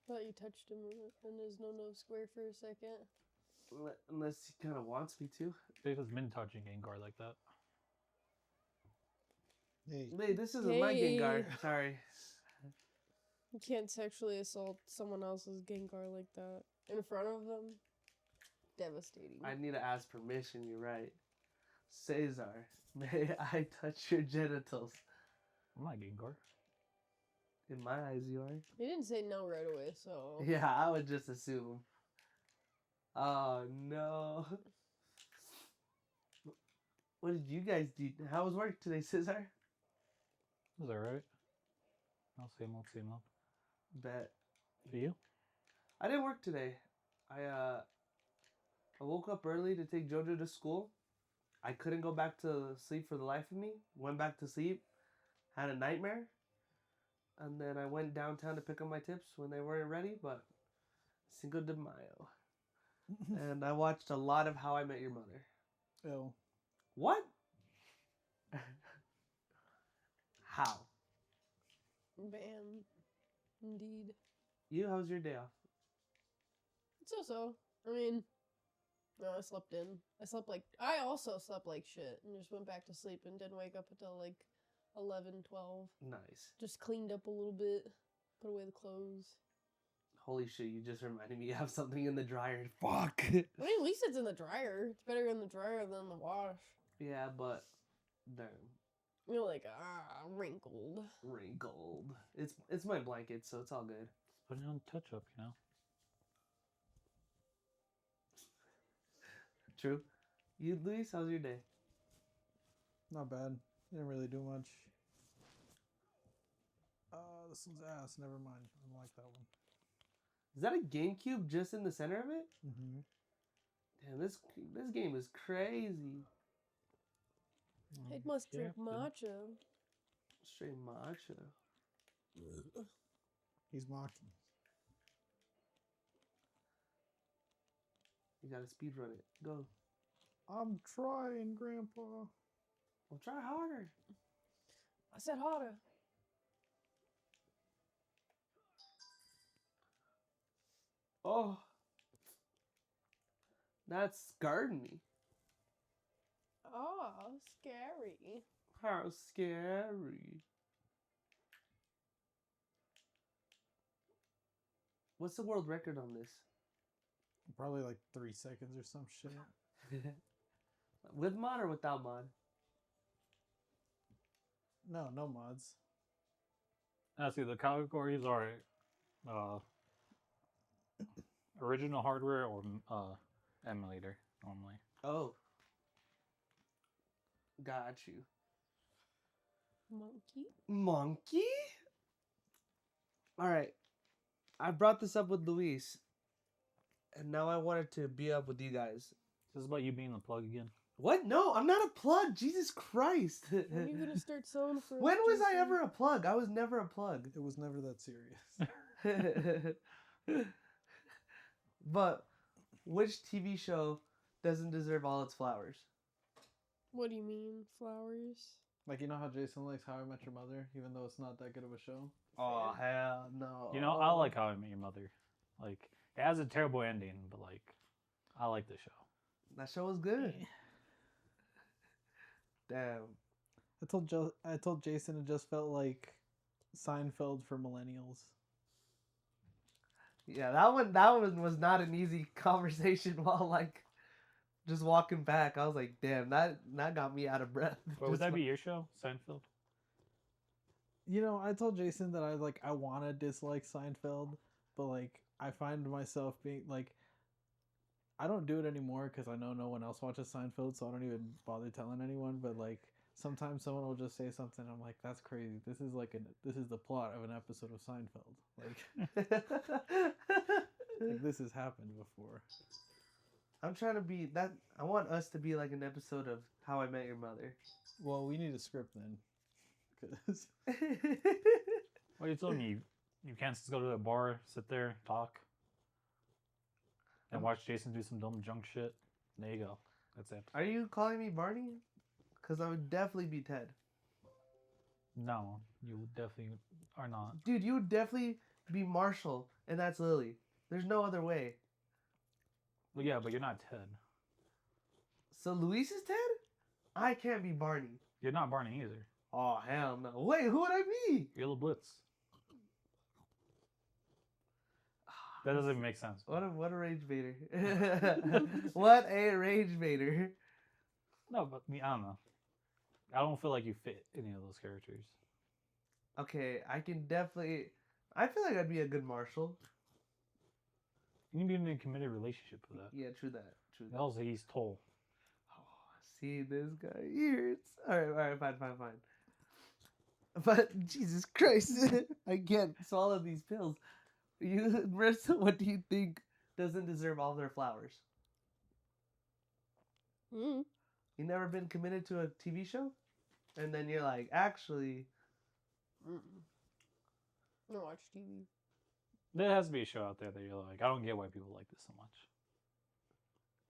Thought you touched him in his no square for a second. Unless he kind of wants me to. Jason's been touching Gengar like that. Hey, Hey, this isn't my Gengar. Sorry. You can't sexually assault someone else's Gengar like that. In front of them. Devastating. I need to ask permission, you're right. Cesar, may I touch your genitals? I'm not Gengar. In my eyes, you are. He didn't say no right away, so... Yeah, I would just assume. Oh, no. What did you guys do? How was work today, Cesar? Was that right? I'll see him. Bet. For you? I didn't work today. I woke up early to take Jojo to school. I couldn't go back to sleep for the life of me. Went back to sleep. Had a nightmare. And then I went downtown to pick up my tips when they weren't ready, but Cinco de Mayo. And I watched a lot of How I Met Your Mother. oh, What? How? Bam. Indeed. You, how was your day off? So. I mean... No, I slept in. I also slept like shit. And just went back to sleep and didn't wake up until like 11, 12. Nice. Just cleaned up a little bit. Put away the clothes. Holy shit, you just reminded me to have something in the dryer. Fuck. I mean, at least it's in the dryer. It's better in the dryer than the wash. Yeah, but damn. You're like, wrinkled. Wrinkled. It's my blanket, so it's all good. Put it on touch up, you know? True. You, Luis, how's your day? not bad. Didn't really do much. This one's ass. Never mind. I don't like that one. Is that a GameCube just in the center of it? Mm-hmm. Damn, this game is crazy. It must drink Yeah. matcha. Straight matcha. He's mocking. You gotta speedrun it. Go. I'm trying, Grandpa. Well, try harder. I said harder. Oh. That scared me. Oh, scary. How scary. What's the world record on this? Probably like 3 seconds or some shit. With mod or without mod? No, no mods. See, the categories are original hardware or emulator normally. Oh. Got you. Monkey? Alright. I brought this up with Luis. And now I wanted to be up with you guys. This is about you being the plug again. What? No, I'm not a plug. Jesus Christ. When are you gonna start selling for? When was I ever a plug? I was never a plug. It was never that serious. But which TV show doesn't deserve all its flowers? What do you mean, flowers? Like, you know how Jason likes How I Met Your Mother, even though it's not that good of a show? Oh, hell no. You know, I like How I Met Your Mother. Like, it has a terrible ending, but like, I like the show. That show was good. Damn. I told Jason it just felt like Seinfeld for millennials. Yeah, that one was not an easy conversation while like just walking back. I was like, damn, that got me out of breath. But would that be your show, Seinfeld? You know, I told Jason that I want to dislike Seinfeld, but like I find myself being like, I don't do it anymore because I know no one else watches Seinfeld, so I don't even bother telling anyone. But like sometimes someone will just say something, I'm like, that's crazy. This is the plot of an episode of Seinfeld. Like this has happened before. I'm trying to be that. I want us to be like an episode of How I Met Your Mother. Well, we need a script then, because What are you telling me? You can't just go to a bar, sit there, talk, and watch Jason do some dumb junk shit? There you go. That's it. Are you calling me Barney? Because I would definitely be Ted. No, you definitely are not. Dude, you would definitely be Marshall. and that's Lily. There's no other way. Well, yeah, but you're not Ted. So Luis is Ted? I can't be Barney. You're not Barney either. Oh, hell no. Wait, who would I be? You're the Blitz. That doesn't even make sense. What a rage baiter. What a rage baiter. No, but I mean, I don't know. I don't feel like you fit any of those characters. Okay, I can definitely... I feel like I'd be a good marshal. You can be in a committed relationship with that. Yeah, true that. True that. Also, he's tall. Oh, see this guy here. Alright, fine. But, Jesus Christ, I can't swallow these pills. You, Marissa, what do you think doesn't deserve all their flowers? Mm. You never been committed to a TV show? And then you're like, actually... I don't watch TV. There has to be a show out there that you're like, I don't get why people like this so much.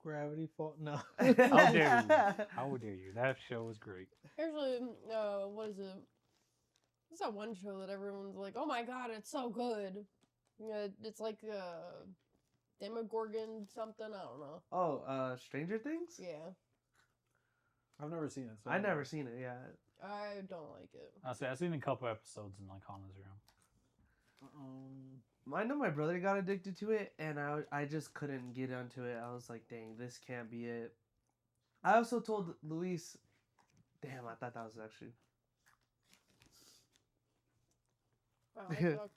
Gravity Falls. No. How dare you? How dare you? That show was great. Actually, what is it? What's that one show that everyone's like, oh my god, it's so good? It's like Demogorgon something, I don't know. Oh, Stranger Things? Yeah. I've never seen it. So I never seen it, yeah. I don't like it. I've seen a couple episodes in like Hana's room. I know my brother got addicted to it, and I just couldn't get onto it. I was like, dang, this can't be it. I also told Luis, damn, I thought that was actually... Wow, I suck.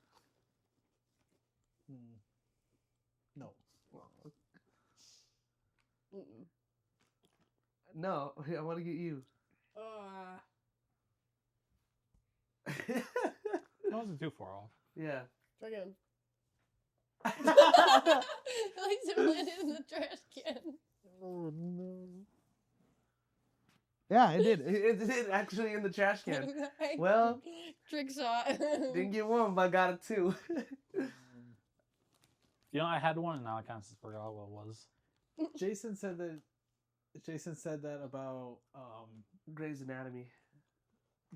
No. Mm-mm. No, I want to get you. It wasn't too far off. Yeah. Try again. Like it landed in the trash can. Oh no. Yeah, it did. It did actually in the trash can. Well, trick shot. Didn't get one, but I got it too. You know, I had one and now I kind of forgot what it was. Jason said that about Grey's Anatomy.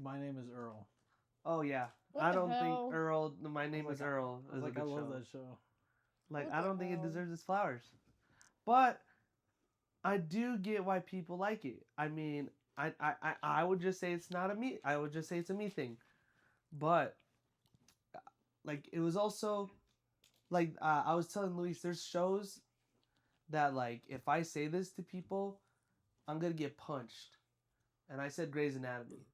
My Name is Earl. Oh yeah. What I the don't hell? think Earl. My Name is Earl. I was Is a like, good I love show. that show. Like, What I the don't think it hell? deserves its flowers. But I do get why people like it. I mean, I would just say it's not a me. I would just say it's a me thing. But like, it was also like I was telling Luis, there's shows that like if I say this to people, I'm gonna get punched. And I said Grey's Anatomy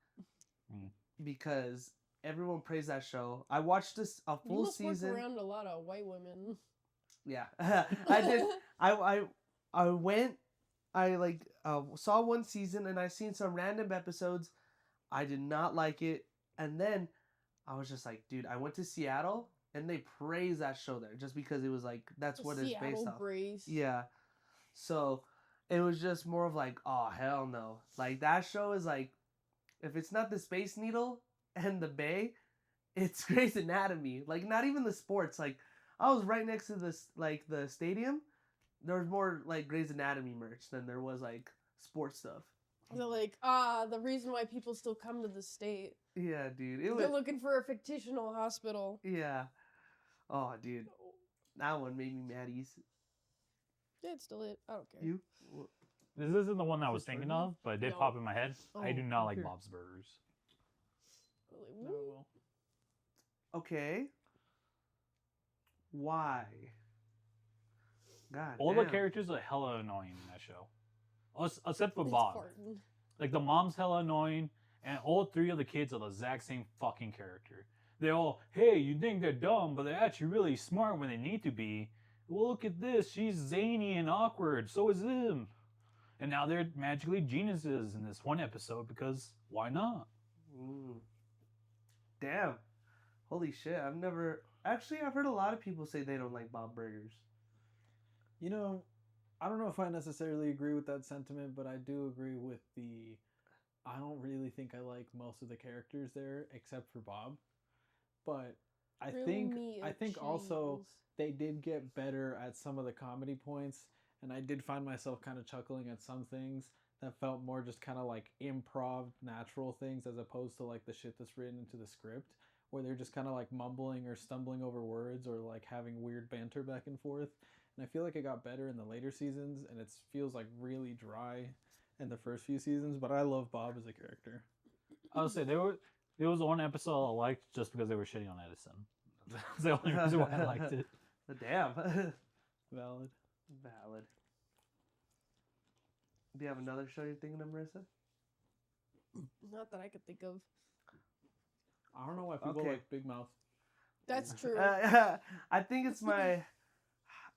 because everyone praised that show. I watched a You full must season. work around a lot of white women. Yeah, I did. I went. I like saw one season and I seen some random episodes. I did not like it, and then I was just like, dude, I went to Seattle and they praised that show there just because it was like that's what it's based off. Grace. Yeah, so it was just more of like, oh hell no, like that show is like, if it's not the Space Needle and the Bay, it's Grey's Anatomy. Like not even the sports. Like I was right next to this like the stadium. There was more like Grey's Anatomy merch than there was like sports stuff. They're like, the reason why people still come to the state. Yeah, dude. They're looking for a fictional hospital. Yeah. Oh, dude. That one made me maddies. Yeah, it's still it. I don't care. You? This isn't the one I was This thinking burger? of, but it did No. pop in my head. I do Oh, not like here. Bob's Burgers. Really, No, woo. well. Okay. Why? God All damn. the characters are hella annoying in that show. Except for It's Bob. farting. Like, the mom's hella annoying, and all three of the kids are the exact same fucking character. They're all, hey, you think they're dumb, but they're actually really smart when they need to be. Well, look at this. She's zany and awkward. So is him. And now they're magically geniuses in this one episode because why not? Damn. Holy shit. I've heard a lot of people say they don't like Bob Burgers. You know, I don't know if I necessarily agree with that sentiment, but I do agree with I don't really think I like most of the characters there except for Bob. But I Grill think me a also cheese. they did get better at some of the comedy points, and I did find myself kind of chuckling at some things that felt more just kind of like improv natural things as opposed to like the shit that's written into the script, where they're just kind of like mumbling or stumbling over words or like having weird banter back and forth. And I feel like it got better in the later seasons, and it feels like really dry in the first few seasons. But I love Bob as a character. I would say there was one episode I liked just because they were shitting on Edison. That's the only reason why I liked it. Damn. Valid. Valid. Do you have another show you're thinking of, Marissa? Not that I could think of. I don't know why people Okay. like Big Mouth. That's true. I think it's my.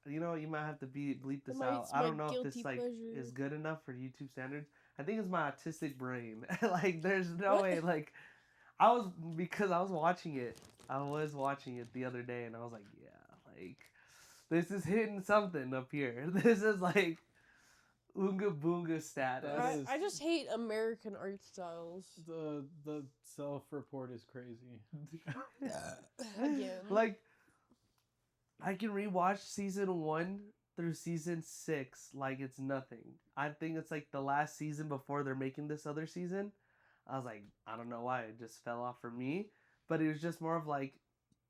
You know, you might have to bleep this out. It's I my don't know if this guilty like pleasure. is good enough for YouTube standards. I think it's my autistic brain. Like, there's no What? way. Like, I was watching it. I was watching it the other day, and I was like, yeah, like, this is hitting something up here. This is like Oonga Boonga status. That is- I just hate American art styles. The self-report is crazy. Again. Like, I can rewatch season 1 through season 6 like it's nothing. I think it's like the last season before they're making this other season. I was like, I don't know why it just fell off for me, but it was just more of like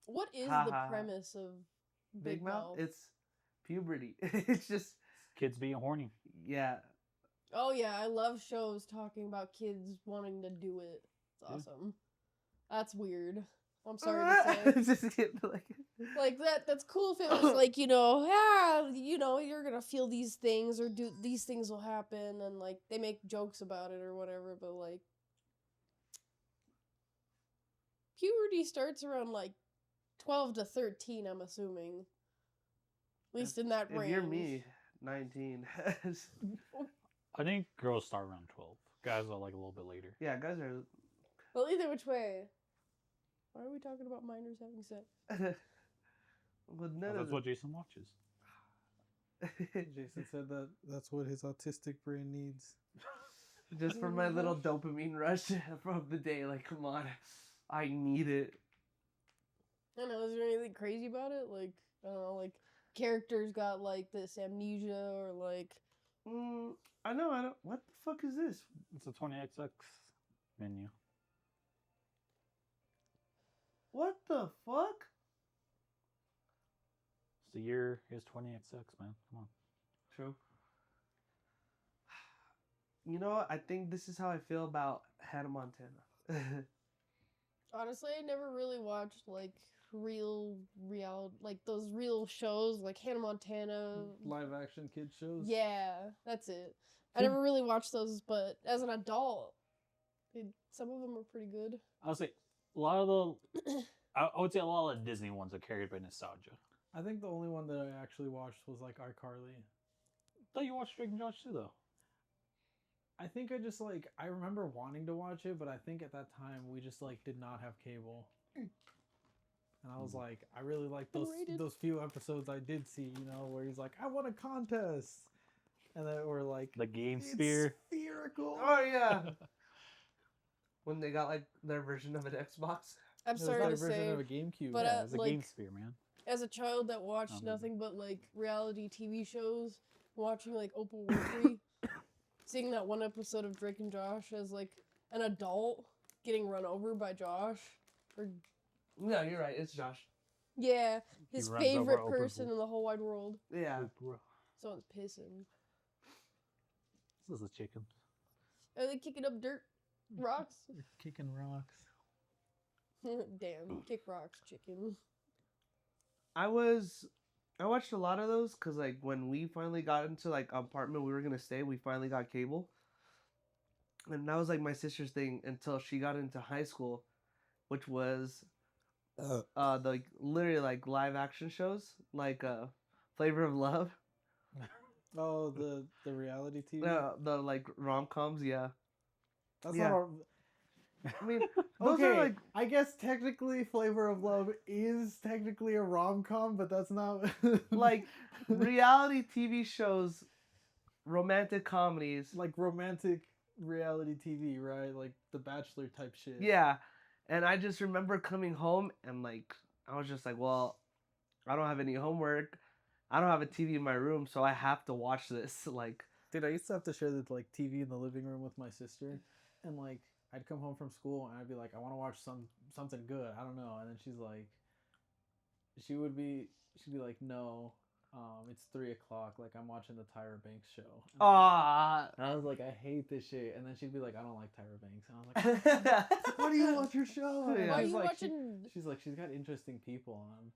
What is Ha the ha. premise of Big Mouth. It's puberty. It's just Kids being horny. yeah. Oh yeah, I love shows talking about kids wanting to do it. It's Yeah. awesome. That's weird. I'm sorry to say. Just get like Like that's cool if it was like, you're gonna feel these things or do these things will happen and like they make jokes about it or whatever, but like puberty starts around like 12 to 13, I'm assuming. At least in that if range. you're me, 19. I think girls start around 12. Guys are like a little bit later. Yeah, guys are. Well, either which way. Why are we talking about minors having sex? Well, none That's of what Jason watches. Jason said that that's what his autistic brain needs. Just for my little dopamine rush from the day. Like, come on, I need it. I don't know, is there anything crazy about it? Like, I don't know, like, characters got, like, this amnesia, or, like... I know. What the fuck is this? It's a 20XX menu. What the fuck? The year is 20XX, man. Come on. True. You know what? I think this is how I feel about Hannah Montana. Honestly, I never really watched, like, real, like, those real shows, like Hannah Montana. Live action kid shows. Yeah, that's it. I never really watched those, but as an adult, some of them are pretty good. I would say a lot of the... I would say a lot of the Disney ones are carried by nostalgia. I think the only one that I actually watched was like iCarly. I thought you watched Drake and Josh too, though. I think I just like I remember wanting to watch it, but I think at that time we just like did not have cable. And I was like, I really like Underrated. those few episodes I did see, you know, where he's like, I won a contest, and then we're like, The Game it's Sphere. spherical. Oh yeah. When they got like their version of an Xbox. I'm It was sorry their to version say, of a GameCube. but, Yeah, it's a like- Game Sphere, man. as a child that watched Um, nothing but, like, reality TV shows, watching, like, Oprah Winfrey, seeing that one episode of Drake and Josh as, like, an adult getting run over by Josh, or No, you're right. It's Josh. yeah, his runs over favorite Oprah's person in the whole wide world. Yeah. Oh, bro. Someone's pissing. This is a chicken. Are they kicking up dirt? Rocks? Kicking rocks. Damn, kick rocks, chicken. I watched a lot of those because like when we finally got into like apartment we were gonna stay, we finally got cable, and that was like my sister's thing until she got into high school, which was the literally like live action shows like Flavor of Love, Oh, the reality TV. the like rom-coms. Yeah, That's yeah. not a. I mean those Okay, are like I guess technically Flavor of Love is technically a rom-com, but that's not like reality TV shows, romantic comedies. like romantic reality TV, right? Like The Bachelor type shit. Yeah. And I just remember coming home and like I was just like, well, I don't have any homework. I don't have a TV in my room, so I have to watch this. Like, Dude, I used to have to share the like TV in the living room with my sister, and like I'd come home from school and I'd be like, I want to watch something good. I don't know. And then she'd be like, no, it's 3 o'clock. Like I'm watching the Tyra Banks show. Ah. And I was like, I hate this shit. And then she'd be like, I don't like Tyra Banks. And I was like, why do you watch her show? And Yeah. Why are she's you like, watching? she's like, she's got interesting people on.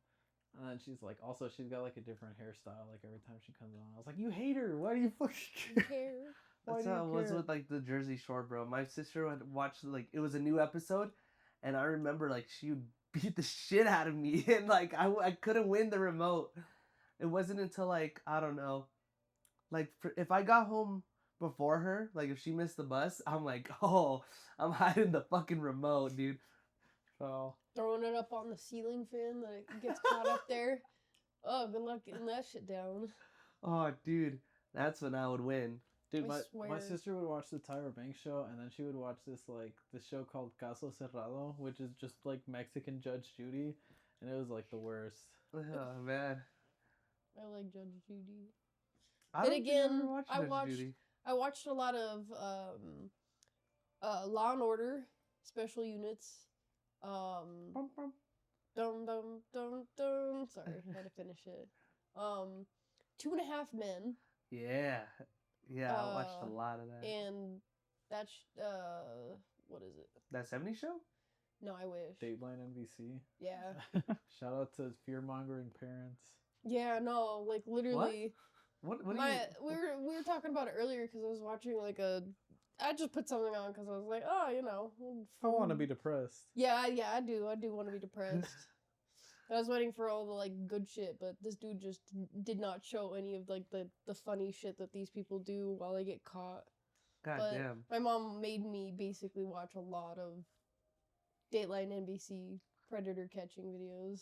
And then she's like, also she's got like a different hairstyle. Like every time she comes on, I was like, you hate her. Why do you fucking Care? Why That's do you how it was care? with like the Jersey Shore, bro. My sister would watch like it was a new episode, and I remember like she would beat the shit out of me, and like I couldn't win the remote. It wasn't until like I don't know, like if I got home before her, like if she missed the bus, I'm like, oh, I'm hiding the fucking remote, dude. So Throwing it up on the ceiling fan that it gets caught up there. Oh, good luck getting that shit down. oh, dude, that's when I would win. Dude, I my swear. sister would watch the Tyra Banks show, and then she would watch this show called Caso Cerrado, which is just like Mexican Judge Judy, and it was like the worst. Oh man. I like Judge Judy. I Then don't think I ever again, watched I Judge watched Judy. I watched a lot of Law and Order, Special Units, Bum, bum. dum dum dum dum. Sorry, I had to finish it. 2.5 Men, Yeah, yeah, I watched a lot of that. and that's what is it? That 70s show? No, I wish. Dateline NBC. Yeah, Shout out to fear mongering parents. yeah, no, like literally. What do My you? we were talking about it earlier because I was watching like a. I just put something on because I was like, oh, you know. I want to be depressed. Yeah, I do. I do want to be depressed. I was waiting for all the like good shit, but this dude just did not show any of like the funny shit that these people do while they get caught. God But damn. my mom made me basically watch a lot of Dateline NBC predator catching videos.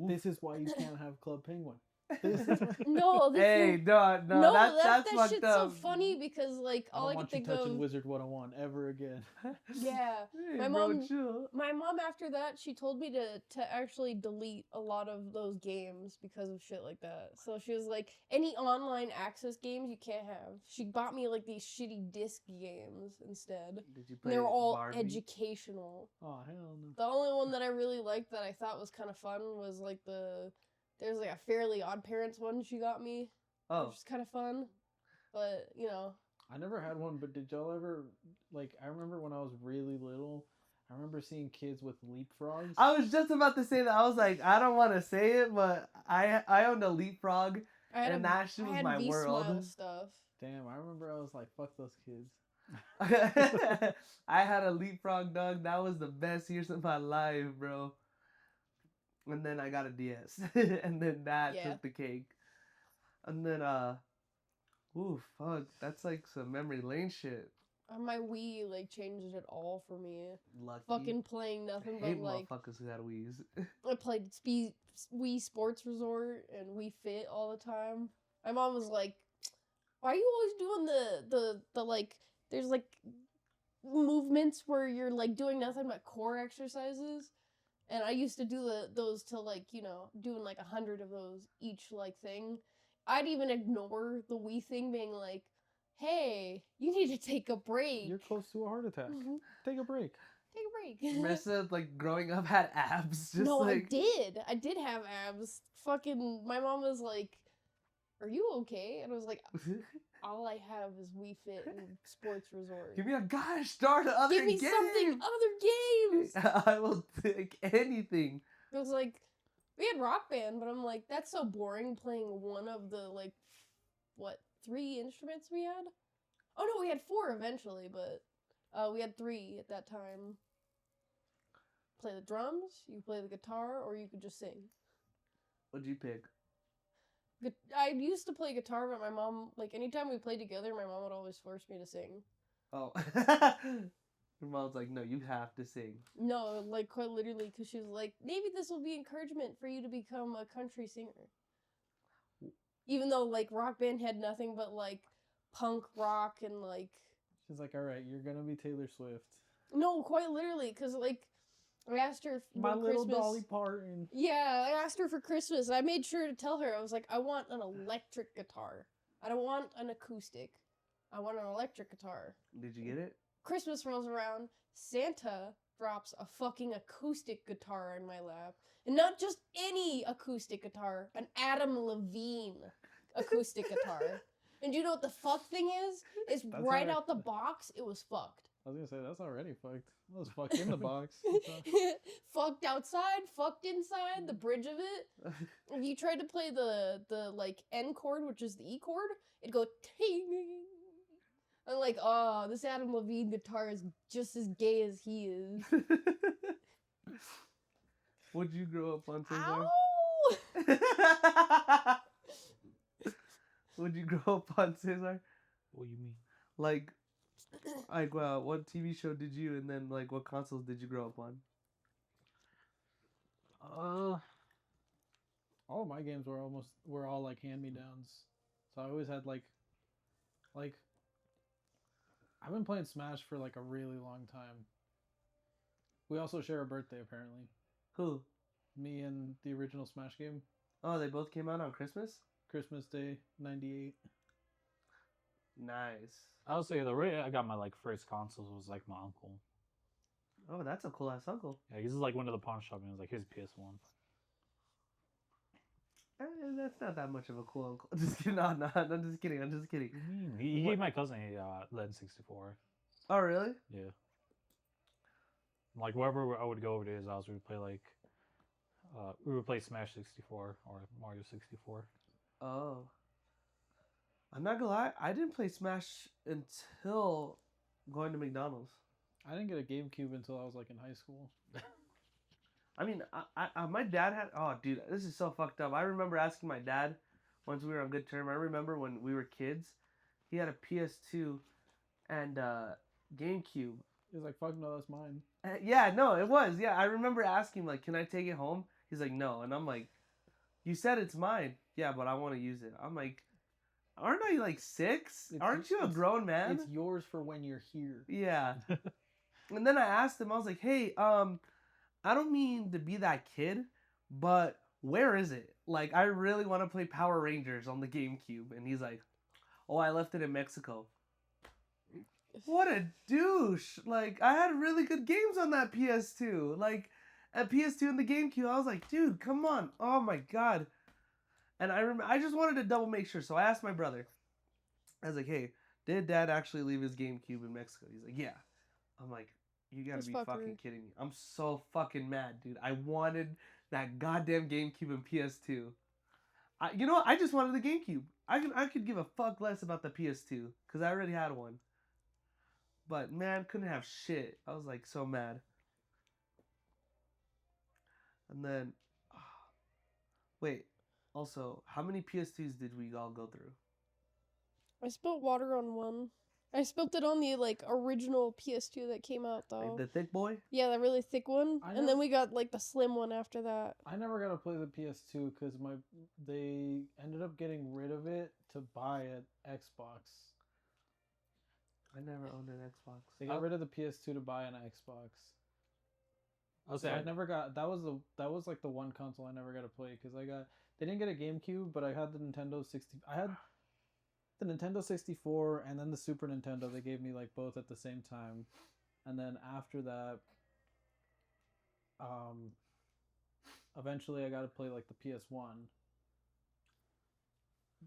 This is why you can't have Club Penguin. This is why... No, this Hey, is, no, no, that's that fucked shit's up. so funny because like I all don't I want can you think touching of. Wizard 101 ever again. Yeah. Hey, My bro, mom- chill. My mom, after that, she told me to actually delete a lot of those games because of shit like that. So she was like, any online access games you can't have. She bought me like these shitty disc games instead. Did you And play they were all Barbie? educational. Oh, hell no. The only one that I really liked that I thought was kind of fun was like there's like a Fairly Odd Parents one she got me, Oh, which is kind of fun. But, you know. I never had one, but did y'all ever, like, I remember when I was really little, I remember seeing kids with leapfrogs. I was just about to say that. I was like, I don't want to say it, but I owned a leapfrog, and that shit I was had my V-Smile world. stuff. Damn, I remember I was like, fuck those kids. I had a leapfrog, dog. That was the best years of my life, bro. And then I got a DS, and then that Yeah. took the cake. And then ooh, fuck, that's like some memory lane shit. My Wii like changed it all for me. Lucky. Fucking playing nothing I but hate like motherfuckers who had Wii's. I played Wii Sports Resort and Wii Fit all the time. My mom was like, "Why are you always doing the like? There's like movements where you're like doing nothing but core exercises." And I used to do those to like, you know, doing like 100 of those each like thing. I'd even ignore the Wii thing being like, hey, you need to take a break. You're close to a heart attack. Mhm. Take a break. Take a break. Marissa, like growing up, had abs. Just No, like I did have abs. Fucking, my mom was like, are you okay? And I was like, all I have is Wii Fit and Sports Resort. give me a gosh darn other Give me game. something other games. I will take anything. It was like, we had Rock Band, but I'm like, that's so boring playing one of the, like, what, 3 instruments we had? Oh no, we had 4 eventually, but we had 3 at that time. Play the drums, you play the guitar, or you could just sing. What'd you pick? I used to play guitar, but my mom, like, anytime we played together, my mom would always force me to sing. Oh. Your mom's like, no, you have to sing. No, like, quite literally, because she was like, maybe this will be encouragement for you to become a country singer. Even though, like, Rock Band had nothing but, like, punk rock and, like... She's like, all right, you're gonna be Taylor Swift. No, quite literally, because, like, I asked her My for little Christmas. Dolly Parton. Yeah, I asked her for Christmas. I made sure to tell her, I was like, I want an electric guitar. I don't want an acoustic. I want an electric guitar. Did you get it? Christmas rolls around. Santa drops a fucking acoustic guitar in my lap. And not just any acoustic guitar, an Adam Levine acoustic guitar. And do you know what the fuck thing is? It's That's right alright. out the box, it was fucked. I was gonna say that's already fucked. That was fucked in the box. Fucked outside, fucked inside, the bridge of it. If you tried to play the like N chord, which is the E chord, it'd go ting. I'm like, oh, this Adam Levine guitar is just as gay as he is. Would you grow up on Cesar? Ow! Would you grow up on Cesar? What do you mean? Like, what TV show did you, and then like what consoles did you grow up on? All of my games were all like hand me downs. So I always had like I've been playing Smash for like a really long time. We also share a birthday apparently. Who? Me and the original Smash game. Oh, they both came out on Christmas? Christmas Day, 98. Nice. I would say the way I got my like first consoles was like my uncle. Oh, that's a cool ass uncle. Yeah, he's just like went to the pawn shop and he was like, "Here's a PS1." That's not that much of a cool uncle. Just kidding. No, I'm just kidding. I'm just kidding. He gave my cousin a N64. Oh, really? Yeah. Like wherever I would go over to his house, we would play Smash 64 or Mario 64. Oh. I'm not gonna lie. I didn't play Smash until going to McDonald's. I didn't get a GameCube until I was like in high school. I mean, my dad had. Oh, dude, this is so fucked up. I remember asking my dad once we were on good term. I remember when we were kids, he had a PS2 and GameCube. He was like, "Fuck no, that's mine." Yeah, no, it was. Yeah, I remember asking like, "Can I take it home?" He's like, "No," and I'm like, "You said it's mine." Yeah, but I want to use it. I'm like, "Aren't I like 6? Aren't you a grown man?" It's yours for when you're here. Yeah. And then I asked him. I was like, "Hey, I don't mean to be that kid, but where is it? Like, I really want to play Power Rangers on the GameCube." And he's like, "Oh, I left it in Mexico." What a douche. Like, I had really good games on that PS2. Like, at PS2 and the GameCube, I was like, dude, come on. Oh my God. And I just wanted to double make sure. So I asked my brother. I was like, hey, did Dad actually leave his GameCube in Mexico? He's like, yeah. I'm like, you gotta This be fucker. fucking kidding me. I'm so fucking mad, dude. I wanted that goddamn GameCube and PS2. You know what? I just wanted the GameCube. I could give a fuck less about the PS2 because I already had one. But man, couldn't have shit. I was like so mad. And then, wait. Also, how many PS2s did we all go through? I spilled water on one. I spilled it on the like original PS2 that came out though. Like the thick boy? Yeah, the really thick one. I And know- then we got like the slim one after that. I never got to play the PS2 because they ended up getting rid of it to buy an Xbox. I never owned an Xbox. They got rid of the PS2 to buy an Xbox. I would So say I never got that was like the one console I never got to play because they didn't get a GameCube, but I had the Nintendo 60. I had the Nintendo 64 and then the Super Nintendo. They gave me like both at the same time, and then after that, eventually I got to play like the PS1.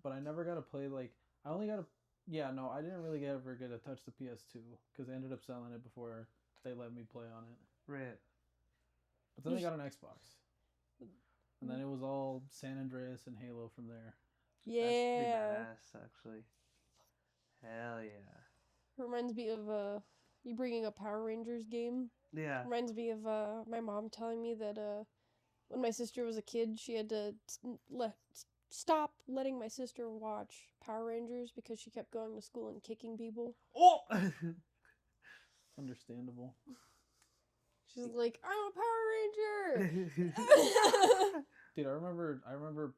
But I never got to play like I only got to. Yeah, no, I didn't really ever get to touch the PS2 because they ended up selling it before they let me play on it. Right. But then I got an Xbox. And then it was all San Andreas and Halo from there. That's pretty Yeah. badass, actually. Hell yeah. Reminds me of you bringing up Power Rangers game. Yeah. Reminds me of my mom telling me that when my sister was a kid, she had to stop letting my sister watch Power Rangers because she kept going to school and kicking people. Oh! Understandable. She's like, I'm a Power Ranger. Dude, I remember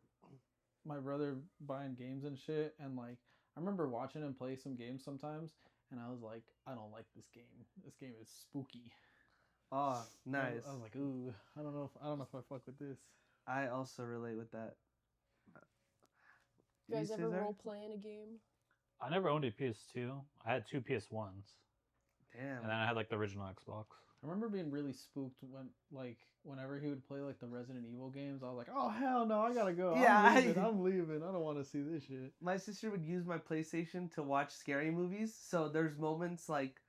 my brother buying games and shit, and like I remember watching him play some games sometimes, and I was like, I don't like this game. This game is spooky. Oh, nice. I was like, ooh, I don't know if I fuck with this. I also relate with that. You guys ever Cesar? role play in a game? I never owned a PS2. I had 2 PS1s, Damn. and then I had like the original Xbox. I remember being really spooked when, like, whenever he would play like the Resident Evil games, I was like, "Oh hell no, I gotta go. Yeah, I'm leaving. I don't want to see this shit." My sister would use my PlayStation to watch scary movies. So there's moments like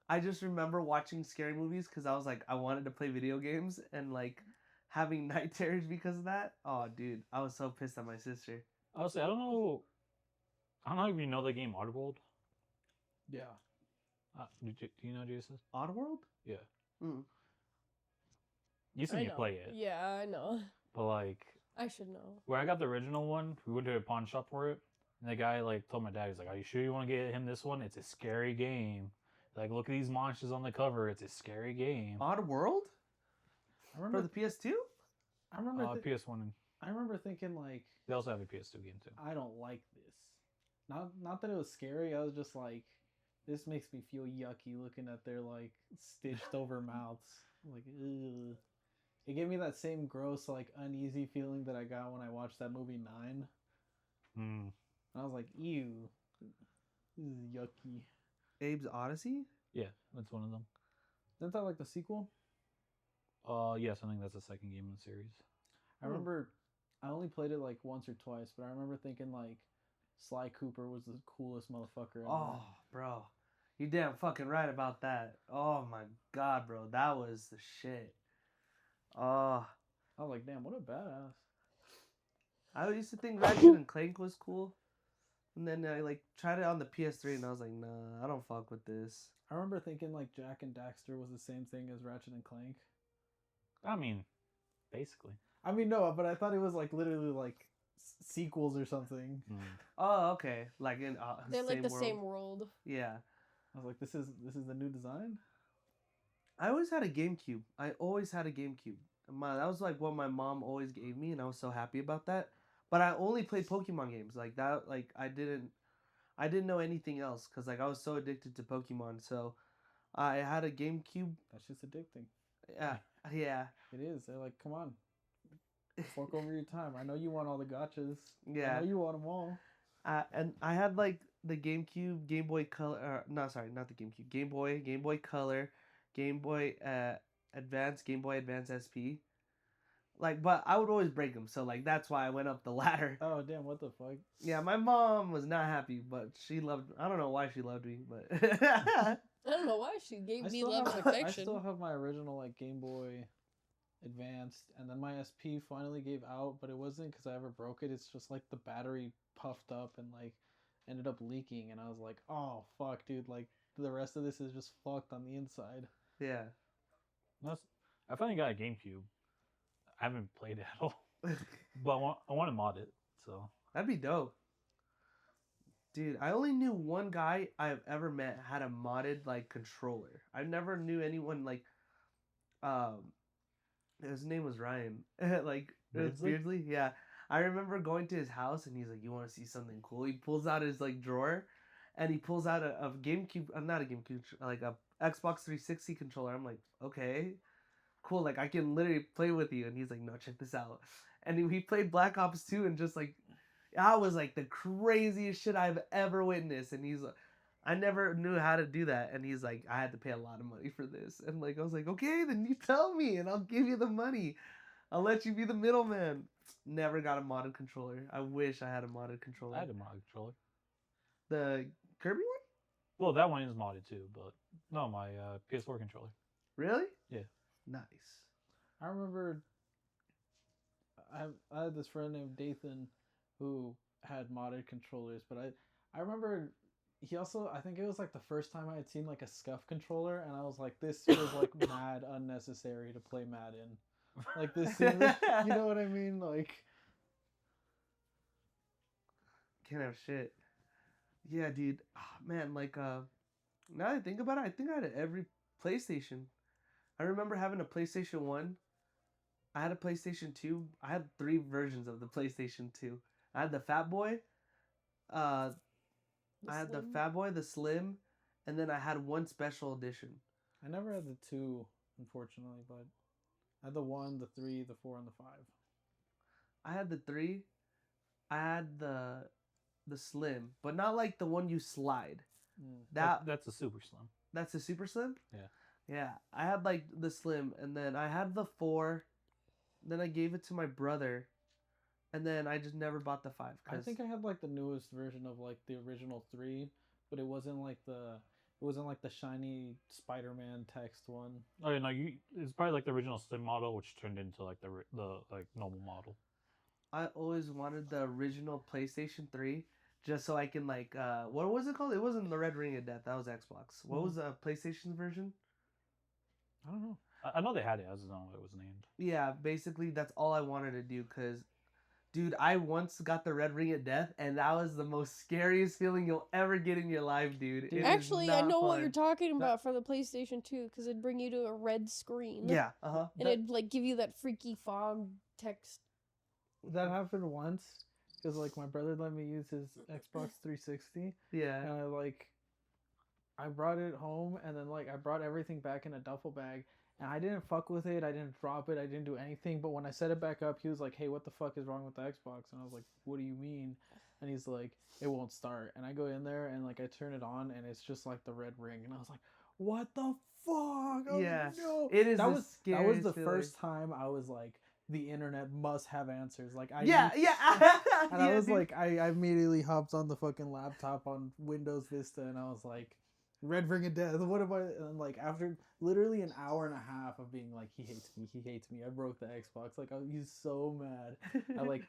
I just remember watching scary movies because I was like I wanted to play video games and like having night terrors because of that. Oh, dude, I was so pissed at my sister. Honestly, I don't know. I don't know if you know the game Oddworld. Yeah. Do you know J.A.S.S? Oddworld? Yeah. Mm. You seen I me know. play it, Yeah, I know. but like I should know. where I got the original one, we went to a pawn shop for it, and the guy like told my dad, he's like, "Are you sure you want to get him this one? It's a scary game. Like, look at these monsters on the cover. It's a scary game." Oddworld I for remember. the PS2? I remember. PS1. I remember thinking like, They also have a PS2 game too. I don't like this. Not that it was scary. I was just like, this makes me feel yucky looking at their like stitched over mouths. Like, ugh. It gave me that same gross, like uneasy feeling that I got when I watched that movie 9. Hmm. And I was like, ew, this is yucky. Abe's Odyssey? Yeah, that's one of them. Isn't that like the sequel? Yes, I think that's the second game in the series. I remember I only played it like once or twice, but I remember thinking like Sly Cooper was the coolest motherfucker ever. Oh, bro. You damn fucking right about that. Oh my god, bro. That was the shit. Oh. I was like, damn, what a badass. I used to think Ratchet and Clank was cool. And then I like tried it on the PS3 and I was like, nah, I don't fuck with this. I remember thinking like Jack and Daxter was the same thing as Ratchet and Clank. I mean, basically. I mean, no, but I thought it was like literally like sequels or something. Oh, okay. Like in They're like the world. same world. Yeah. I was like, this is the new design. I always had a GameCube. I always had a GameCube. That was like what my mom always gave me, and I was so happy about that. But I only played Pokemon games like that. Like I didn't know anything else because like I was so addicted to Pokemon. So I had a GameCube. That's just addicting. Yeah, yeah, It is. They're like, come on, fork over your time. I know you want all the gotchas. yeah. I know you want them all. And I had like the GameCube, Game Boy Color. No, sorry, not the GameCube. Game Boy Color, Game Boy Advance, Game Boy Advance SP. Like, but I would always break them, so like that's why I went up the ladder. Oh damn! What the fuck? Yeah, my mom was not happy, but she loved. I don't know why she loved me, but I don't know why she gave me love and I affection. still have my original like Game Boy Advanced, and then my SP finally gave out, but it wasn't because I ever broke it. It's just like the battery puffed up and like ended up leaking, and I was like, oh fuck, dude! Like the rest of this is just fucked on the inside. yeah. I finally got a GameCube. I haven't played it at all, but I want to mod it. So That'd be dope. Dude, I only knew one guy I've ever met had a modded like controller. I never knew anyone like his name was Ryan. Like it was Beardsley? Beardsley? Yeah. I remember going to his house and he's like, "You want to see something cool?" He pulls out his like drawer and he pulls out a GameCube, not a GameCube, like a Xbox 360 controller. I'm like, "Okay. Cool, like I can literally play with you." And he's like, "No, check this out." And he played Black Ops 2 and just like that was like the craziest shit I've ever witnessed. And he's like, I never knew how to do that. And he's like, I had to pay a lot of money for this. And like I was like, okay, then you tell me and I'll give you the money. I'll let you be the middleman. Never got a modded controller. I wish I had a modded controller. I had a mod controller. The Kirby one? Well, that one is modded too, but no, my PS4 controller. Really? Yeah. Nice. I remember I had this friend named Dathan who had modded controllers, but I remember he also, I think it was like the first time I had seen like a scuff controller, and I was like, this feels like mad unnecessary to play Madden. Like this seems, you know what I mean? Like Can't have shit. Yeah, dude. Oh, man, like now that I think about it, I think I had every PlayStation. I remember having a PlayStation 1. I had a PlayStation 2. I had 3 versions of the PlayStation 2. I had the Fat Boy. I had the Fat Boy, the Slim, and then I had one special edition. I never had the 2, unfortunately, but I had the 1, the 3, the 4, and the 5. I had the 3. I had the the slim, but not like the one you slide. Mm. That's a super slim. That's the super slim. Yeah. Yeah, I had like the slim, and then I had the 4. Then I gave it to my brother, and then I just never bought the 5. I think I had like the newest version of like the original 3, but it wasn't like the shiny Spider-Man text one. Oh yeah, no, it's probably like the original slim model, which turned into like the like normal model. I always wanted the original PlayStation 3 just so I can like what was it called? It wasn't the Red Ring of Death. That was Xbox. What was the PlayStation version? I don't know. I know they had it. I just don't know what it was named. Yeah, basically that's all I wanted to do cuz dude, I once got the Red Ring of Death and that was the most scariest feeling you'll ever get in your life, dude. It is Actually, I not know what fun. you're talking about for the PlayStation 2 because it'd bring you to a red screen. Yeah, And it'd like give you that freaky fog text. That happened once because like my brother let me use his Xbox 360, yeah. and I brought it home, and then like I brought everything back in a duffel bag, and I didn't fuck with it, I didn't drop it, I didn't do anything. But when I set it back up, he was like, "Hey, what the fuck is wrong with the Xbox?" And I was like, "What do you mean?" And he's like, "It won't start." And I go in there and like I turn it on, and it's just like the red ring, and I was like, "What the fuck?" Yeah. No. It is that the was scariest the feeling. first time I was like, the internet must have answers. Like I Yeah. and I Yeah, was dude. like, I immediately hopped on the fucking laptop on Windows Vista, and I was like, Red Ring of Death. What am I? And like after literally an hour and a half of being like, he hates me, he hates me. I broke the Xbox. Like he's so mad. I like.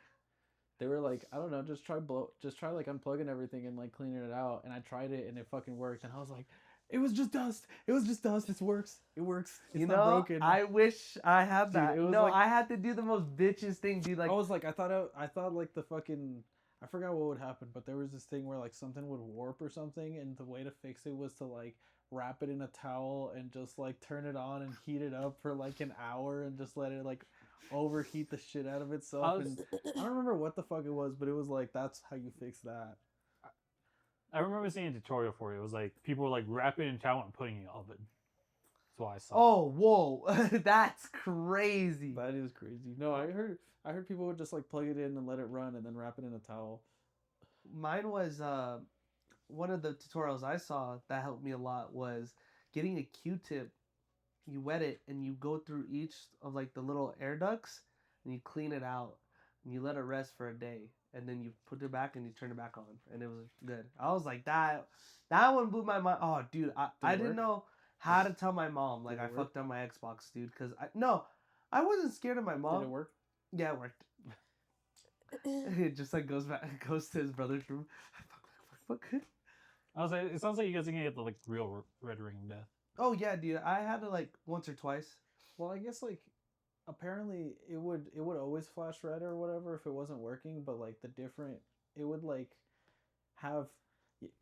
They were like, I don't know, just try like unplugging everything and like cleaning it out. And I tried it and it fucking worked. And I was like, it was just dust. It was just dust. It works. It works. It's you not know, broken. I wish I had Dude, that. it was No, like- I had to do the most bitches thing, dude. Like I was like, I thought like the fucking, I forgot what would happen, but there was this thing where like something would warp or something, and the way to fix it was to like wrap it in a towel and just like turn it on and heat it up for like an hour and just let it like overheat the shit out of itself. And I don't remember what the fuck it was, but it was like, that's how you fix that. I remember seeing a tutorial for it. It was like people were like wrapping it in towel and putting it in the oven. That's what I saw. oh, whoa, that's crazy. That is crazy. No, I heard people would just like plug it in and let it run and then wrap it in a towel. Mine was one of the tutorials I saw that helped me a lot was getting a Q-tip. You wet it and you go through each of like the little air ducts and you clean it out and you let it rest for a day and then you put it back and you turn it back on and it was good. I was like that one blew my mind. Oh, dude, I didn't know how to tell my mom like I fucked up my Xbox, dude, because I wasn't scared of my mom. Did it work? Yeah, it worked. It just like goes to his brother's room. Fuck. I was like, it sounds like you guys are gonna get the like real Red Ring of Death. Oh yeah, dude. I had it like once or twice. Well, I guess like apparently it would always flash red or whatever if it wasn't working, but like it would like have,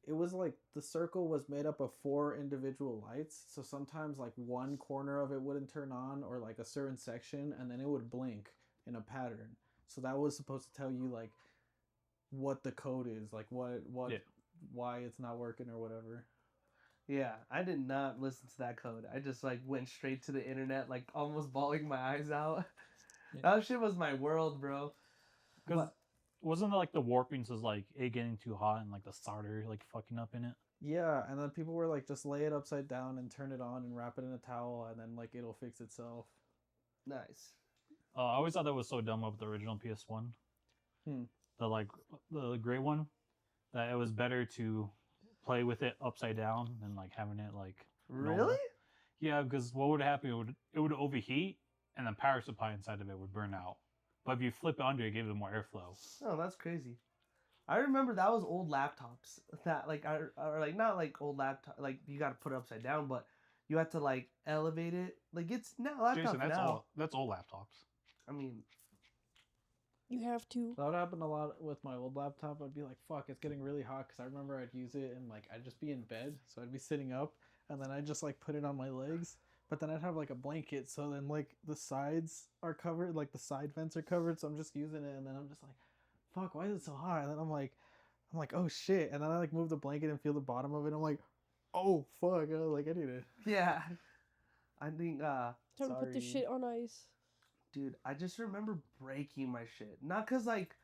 it was like the circle was made up of 4 individual lights, so sometimes like one corner of it wouldn't turn on or like a certain section, and then it would blink in a pattern. So that was supposed to tell you like what the code is, like what Yeah. why it's not working or whatever. Yeah, I did not listen to that code. I just like went straight to the internet, like almost bawling my eyes out. Yeah. That shit was my world, bro. Because wasn't it like the warpings was like it getting too hot and like the solder like fucking up in it? Yeah, and then people were like, just lay it upside down and turn it on and wrap it in a towel, and then like it'll fix itself. Nice. I always thought that was so dumb with the original PS1. The gray one, that it was better to play with it upside down than like having it like normal. Really? Yeah, because what would happen? It would overheat, and the power supply inside of it would burn out. But if you flip it under, it gives it more airflow. Oh, that's crazy. I remember that was old laptops that like are like not like old laptop like you got to put it upside down, but you have to like elevate it. Like it's now laptops Jason, that's now. all. That's all laptops. I mean, You have to. That would happen a lot with my old laptop. I'd be like, fuck, it's getting really hot, because I remember I'd use it and like I'd just be in bed, so I'd be sitting up, and then I'd just like put it on my legs, but then I'd have like a blanket, so then like the sides are covered, like the side vents are covered, so I'm just using it, and then I'm just like, fuck, why is it so hot? And then I'm like, oh shit, and then I like move the blanket and feel the bottom of it, I'm like, oh fuck, like I need to. yeah. I think Time to put this Sorry. shit on ice. dude, I just remember breaking my shit. Not cause like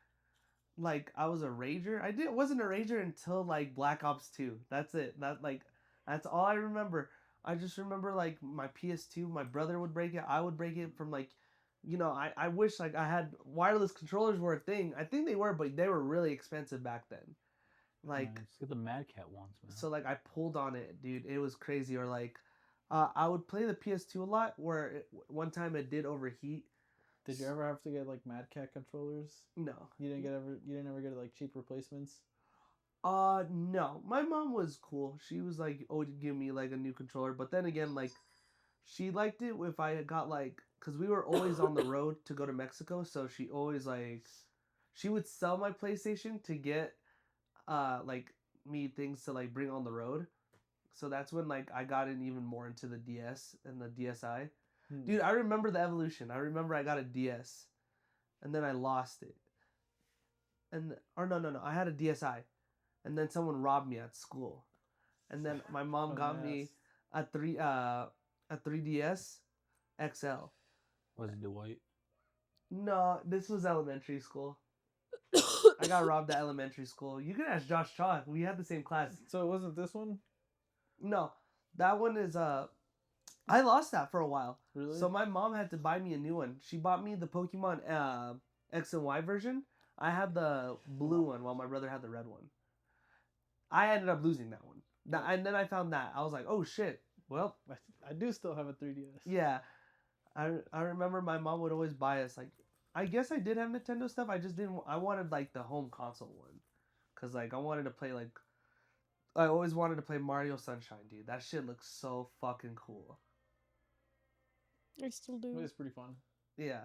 like I was a rager. Wasn't a rager until like Black Ops 2. That's it. That's all I remember. I just remember like my PS2, my brother would break it, I would break it from like, I wish like I had wireless controllers were a thing. I think they were, but they were really expensive back then. Like Nice. Get the Mad Cat ones, man. so like I pulled on it, dude. It was crazy. Or like I would play the PS2 a lot where one time it did overheat. Did you ever have to get like Mad Cat controllers? No. You didn't ever get like cheap replacements? No. My mom was cool. She was like, oh, give me like a new controller. But then again, like, she liked it if I got like, because we were always on the road to go to Mexico. So she always like, she would sell my PlayStation to get, like, me things to like bring on the road. So that's when like I got in even more into the DS and the DSi. Dude, I remember the evolution. I remember I got a DS, and then I lost it. No, I had a DSi, and then someone robbed me at school, and then my mom got me a 3DS XL. Was it Dwight? No, this was elementary school. I got robbed at elementary school. You can ask Josh Chalk. We had the same class. So it wasn't this one? No, that one is I lost that for a while. Really? So my mom had to buy me a new one. She bought me the Pokemon X and Y version. I had the blue one while my brother had the red one. I ended up losing that one. And then I found that. I was like, oh shit. Well, I do still have a 3DS. yeah. I remember my mom would always buy us like, I guess I did have Nintendo stuff. I just didn't. I wanted like the home console one, cause like I wanted to play like, I always wanted to play Mario Sunshine, dude. That shit looks so fucking cool. I still do. It was pretty fun. Yeah,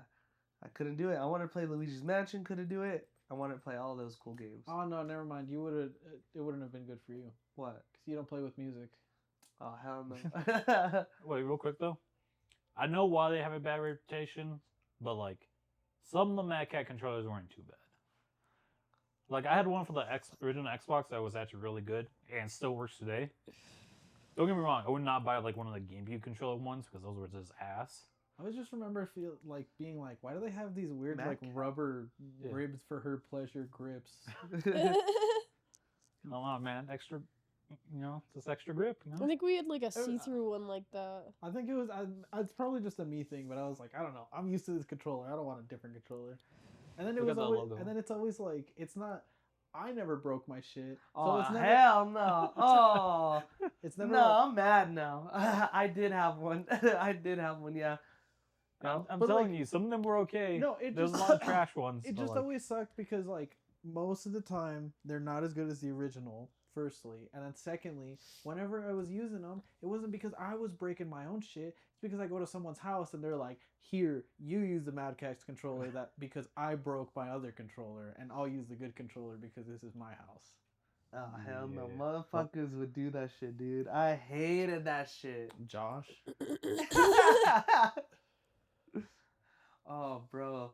I couldn't do it. I wanted to play Luigi's Mansion. Couldn't do it. I wanted to play all those cool games. Oh no, never mind. You would have. It wouldn't have been good for you What? because you don't play with music. Oh hell no. Wait, real quick though. I know why they have a bad reputation, but like, some of the Mad Cat controllers weren't too bad. Like, I had one for the original Xbox that was actually really good and still works today. Don't get me wrong, I would not buy like one of the GameCube controller ones because those were just ass. I was just remember being like, why do they have these weird Mad like Cat. rubber ribs for her pleasure grips? Come on, man, extra, just extra grip. I think we had like a see-through one like that. I think it was. It's probably just a me thing, but I was like, I don't know. I'm used to this controller. I don't want a different controller. And then Look at that always, logo. and then it's always like, it's not. I never broke my shit. So Oh it's never, hell no! Oh it's never. no, I'm mad now. I did have one. I did have one. Yeah. I'm But, telling like, you, some of them were okay. No, There's a lot of trash ones. It but, just like, always sucked because like most of the time they're not as good as the original. Firstly, and then secondly, whenever I was using them, it wasn't because I was breaking my own shit. It's because I go to someone's house and they're like, "Here, you use the Mad Cat's controller that because I broke my other controller, and I'll use the good controller because this is my house." Oh hell no, Yeah. motherfuckers would do that shit, dude. I hated that shit. Josh, Oh, bro,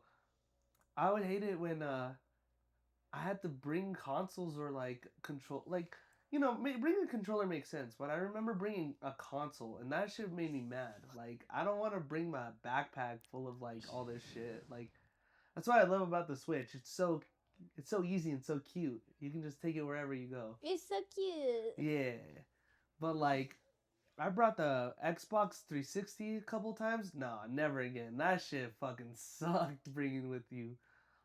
I would hate it when I had to bring consoles or like control, like bringing a controller makes sense, but I remember bringing a console and that shit made me mad. Like I don't want to bring my backpack full of like all this shit. Like that's what I love about the Switch. It's so easy and so cute. You can just take it wherever you go. It's so cute. Yeah, but like I brought the Xbox 360 a couple times. Nah, never again. That shit fucking sucked bringing with you.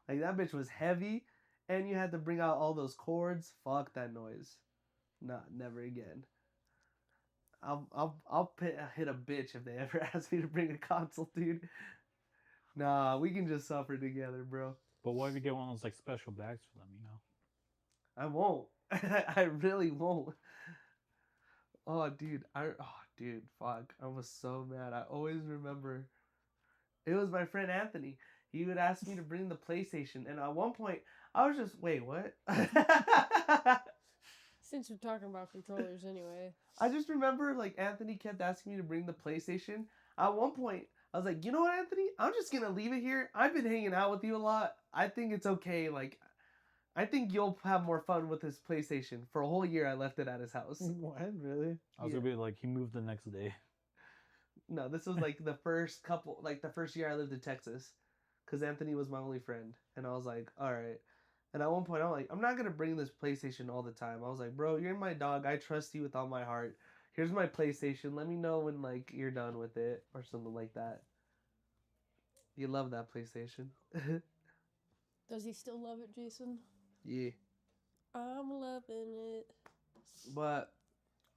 Like that bitch was heavy. And you had to bring out all those cords. Fuck that noise. Nah, never again. I'll hit a bitch if they ever ask me to bring a console, dude. Nah, we can just suffer together, bro. But what if you get one of those like special bags for them? I won't. I really won't. Oh, dude. Fuck. I was so mad. I always remember. It was my friend Anthony. He would ask me to bring the PlayStation, and at one point, I was just, wait, what? Since we're talking about controllers anyway. I just remember, like, Anthony kept asking me to bring the PlayStation. At one point, I was like, you know what, Anthony? I'm just going to leave it here. I've been hanging out with you a lot. I think it's okay. Like, I think you'll have more fun with this PlayStation. For a whole year, I left it at his house. what really? I was gonna be like, he moved the next day. No, this was, like, the first year I lived in Texas. Because Anthony was my only friend. And I was like, all right. And at one point, I'm like, I'm not gonna bring this PlayStation all the time. I was like, bro, you're my dog. I trust you with all my heart. Here's my PlayStation. Let me know when like you're done with it or something like that. You love that PlayStation. Does he still love it, Jason? Yeah. I'm loving it. But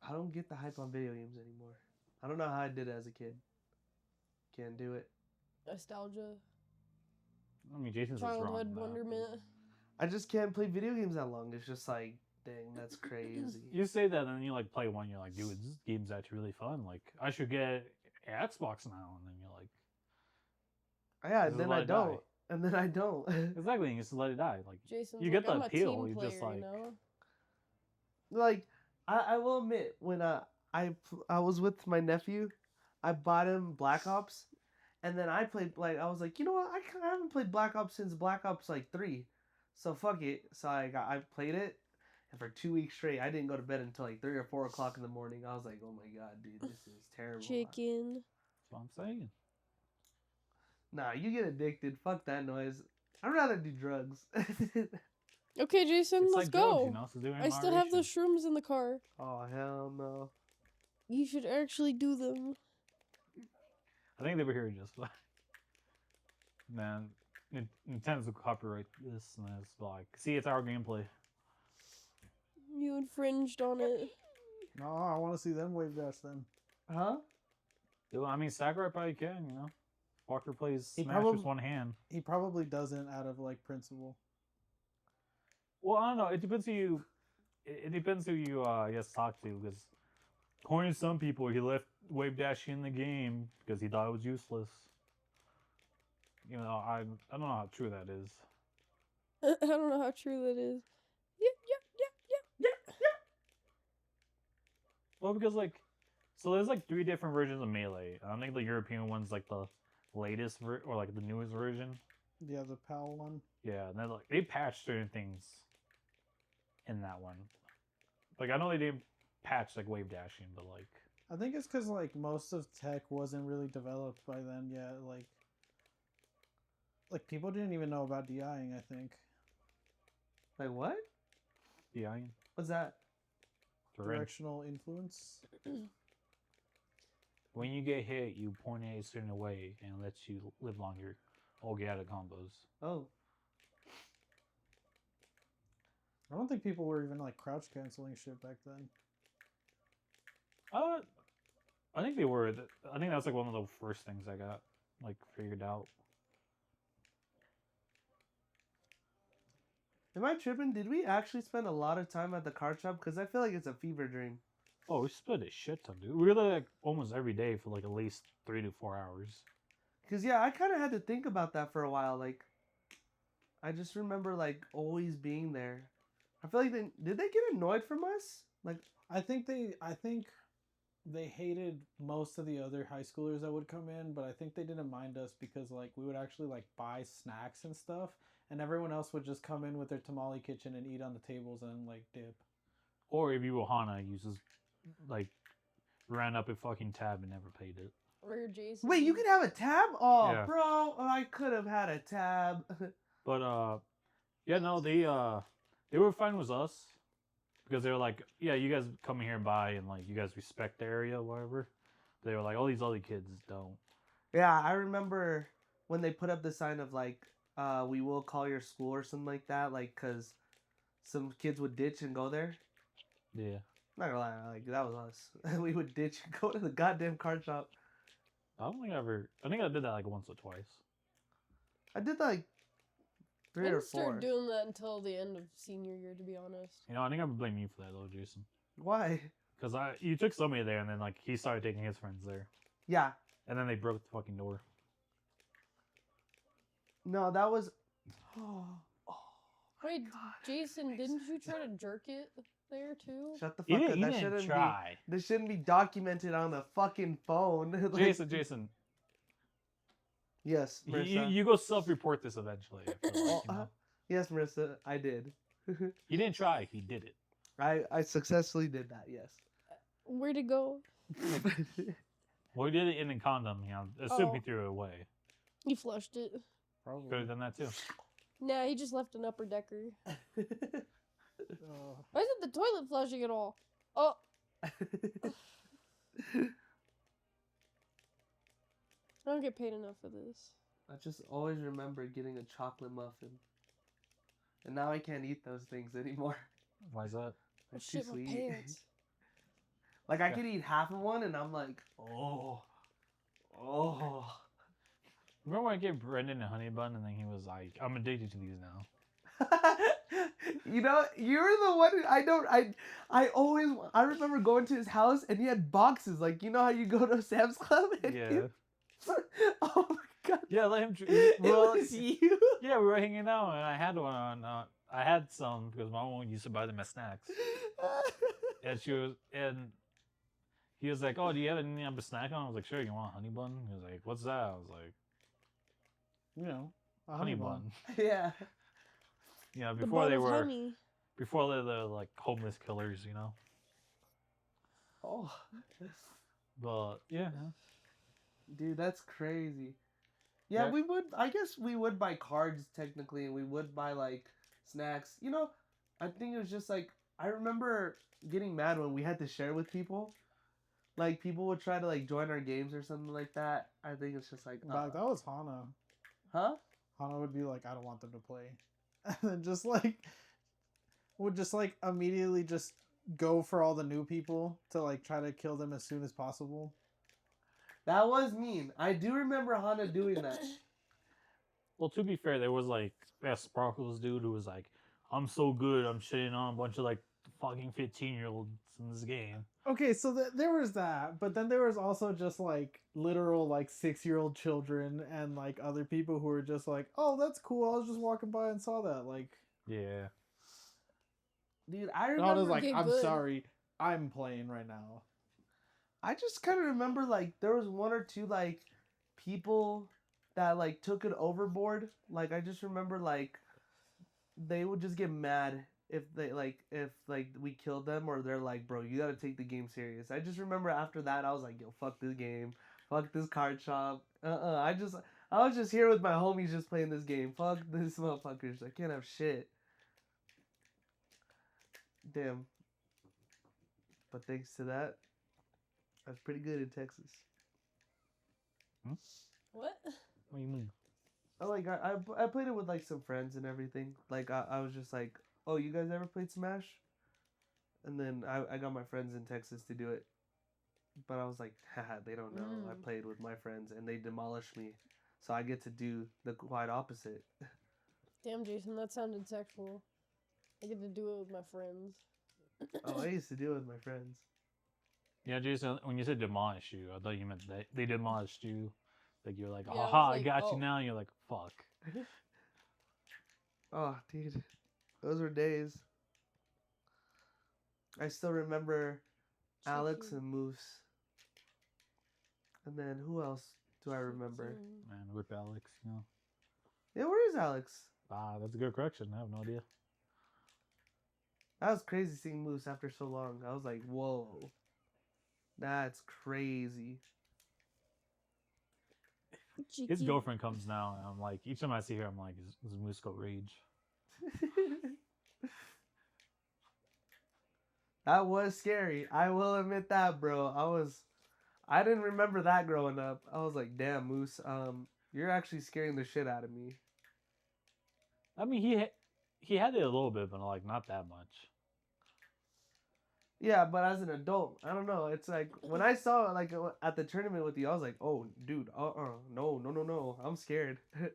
I don't get the hype on video games anymore. I don't know how I did it as a kid. Can't do it. Nostalgia. I mean, Jason's just wrong. Childhood on that. wonderment. I just can't play video games that long. It's just like, dang, that's crazy. You say that, and then you like play one. You're like, dude, this game's actually really fun. Like, I should get an Xbox now. And then you're like, Yeah, and Just then let I it die. don't. And then I don't. exactly, and you just let it die. Like, Jason's You like, get the I'm appeal, a team you player, just, like- you know? Like, I will admit, when I was with my nephew, I bought him Black Ops, and then I played, like, I was like, you know what, I haven't played Black Ops since Black Ops, like, 3, so fuck it, so I played it, and for 2 weeks straight, I didn't go to bed until, like, 3 or 4 o'clock in the morning. I was like, oh my god, dude, this is terrible. Chicken. that's what I'm saying. Nah, you get addicted, fuck that noise. I'd rather do drugs. Okay, Jason, It's let's like go. drugs, you know. So do it in I still have moderation. those shrooms in the car. Oh, hell no. You should actually do them. I think they were here just. Man, Nintendo's will copyright this, and it's like, see, it's our gameplay. You infringed on it. No, I want to see them wave dash then. Huh? I mean, Sakurai probably can, you know. Walker plays He Smash with one hand. He probably doesn't out of like principle. Well, I don't know. It depends who you. It depends who you, I guess, talk to. Because according to some people, he left wave dashing in the game because he thought it was useless. You know, I don't know how true that is. I don't know how true that is. Well, because like, so there's like 3 different versions of Melee. I think the European one's like the latest or like the newest version. Yeah, the PAL one. Yeah, and then like they patched certain things in that one. Like I know they didn't patch like wave dashing, but like I think it's because like most of tech wasn't really developed by then yet. Like people didn't even know about DIing. I think Like, what? yeah, What's that? directional influence. when you get hit, you point it a certain way and it lets you live longer or get out of combos. Oh. I don't think people were even like crouch canceling shit back then. I think they were. I think that was like one of the first things I got like figured out. Am I tripping? Did we actually spend a lot of time at the card shop? Because I feel like it's a fever dream. Oh, we spent a shit ton, dude. We were there like almost every day for like at least 3 to 4 hours. Because, yeah, I kind of had to think about that for a while. Like, I just remember, like, always being there. I feel like did they get annoyed from us? Like, I think they hated most of the other high schoolers that would come in, but I think they didn't mind us because like we would actually like buy snacks and stuff, and everyone else would just come in with their tamale kitchen and eat on the tables and like dip. Or if you were Hana, you just like ran up a fucking tab and never paid it. Or Jason. wait, you could have a tab? Oh, Yeah. bro, I could have had a tab. But yeah, no, they were fine with us because they were like, yeah, you guys come here and buy, and like you guys respect the area, or whatever. They were like, all these other kids don't. Yeah, I remember when they put up the sign of, like, we will call your school or something like that, like, because some kids would ditch and go there. Yeah, Not gonna lie, like, that was us. We would ditch and go to the goddamn card shop. I don't think I ever. I think I did that like once or twice. I did, like, I 3 or didn't 4. start doing that until the end of senior year, to be honest. You know, I think I would blame you for that though, Jason. Why? Because you took somebody there, and then like he started taking his friends there, Yeah. and then they broke the fucking door. No, that was... Wait, Jason, didn't you try to jerk it there too? Shut the You fuck up. didn't, That you shouldn't didn't try. be... This shouldn't be documented on the fucking phone. Like- Jason, Yes, Marissa. you go self-report this eventually. I feel like, you know? Yes, Marissa, I did. He didn't try. He did it. I successfully did that, yes. Where'd it go? Well, he did it in a condom. You know, assume he Oh. threw it away. You flushed it. Could have Probably. done that too. Nah, he just left an upper decker. Oh. Why isn't the toilet flushing at all? Oh, I don't get paid enough for this. I just always remember getting a chocolate muffin. And now I can't eat those things anymore. Why is that? They're Oh too shit, my sweet. pants. Like, I Yeah. could eat half of one and I'm like, oh. Remember when I gave Brendan a honey bun and then he was like, I'm addicted to these now. You know, you're the one I remember going to his house and he had boxes. Like, you know how you go to Sam's Club? And Yeah. oh my god. Yeah, let him. It Well, was you. yeah, we were hanging out and I had one on. I had some because my mom used to buy them as snacks. And he was like, "Oh, do you have anything I'm a snack on?" I was like, "Sure, you want a honey bun?" He was like, "What's that?" I was like, You know, a "Honey bun." Yeah. You know, The before bun they of were honey. before they were like homeless killers, you know. Oh, But yeah, dude, that's crazy. Yeah, Yeah. we would. I guess we would buy cards technically, and we would buy like snacks. You know, I think it was just like I remember getting mad when we had to share with people. Like people would try to like join our games or something like that. I think it's just like, back that was Hana. huh? Hana would be like, I don't want them to play, and then just like would just like immediately just go for all the new people to like try to kill them as soon as possible. That was mean. I do remember Hana doing that. well, to be fair, there was like that Sparkles dude who was like, "I'm so good, I'm shitting on a bunch of like fucking 15-year-olds in this game." Okay, so there was that, but then there was also just like literal like 6-year-old children and like other people who were just like, oh, that's cool. I was just walking by and saw that. Like, Yeah. Dude, I and I was remember. like, Okay, I'm good. sorry, I'm playing right now. I just kind of remember like there was one or two like people that like took it overboard. Like I just remember like they would just get mad if we killed them or they're like, bro, you gotta take the game serious. I just remember after that I was like, yo, fuck this game, fuck this card shop. I was just here with my homies just playing this game. Fuck this motherfuckers. I can't have shit. Damn. But thanks to that, I was pretty good in Texas. What? What do you mean? I played it with like some friends and everything. Like I was just like, oh, you guys ever played Smash? And then I got my friends in Texas to do it. But I was like, haha, they don't know. I played with my friends and they demolished me. So I get to do the quite opposite. Damn, Jason, that sounded sexual. I get to do it with my friends. Oh, I used to do it with my friends. Yeah, Jason, when you said demolish you, I thought you meant they demolished you. Like you're like, Yeah, I was haha, I like, got oh. you now. And you're like, fuck. Oh, dude. Those were days. I still remember Alex Chicken. and Moose. And then who else do I remember? Chicken. Man, rip Alex, you know. Yeah, where is Alex? That's a good correction. I have no idea. That was crazy seeing Moose after so long. I was like, whoa. That's crazy. His Chicken. girlfriend comes now, and I'm like, each time I see her, I'm like, is Moose go rage? That was scary. I will admit that, bro. I didn't remember that growing up. I was like, damn, Moose, you're actually scaring the shit out of me. I mean, he had it a little bit, but like not that much. Yeah, but as an adult, I don't know. It's like when I saw it, like at the tournament with you, I was like, oh, dude, no, I'm scared. I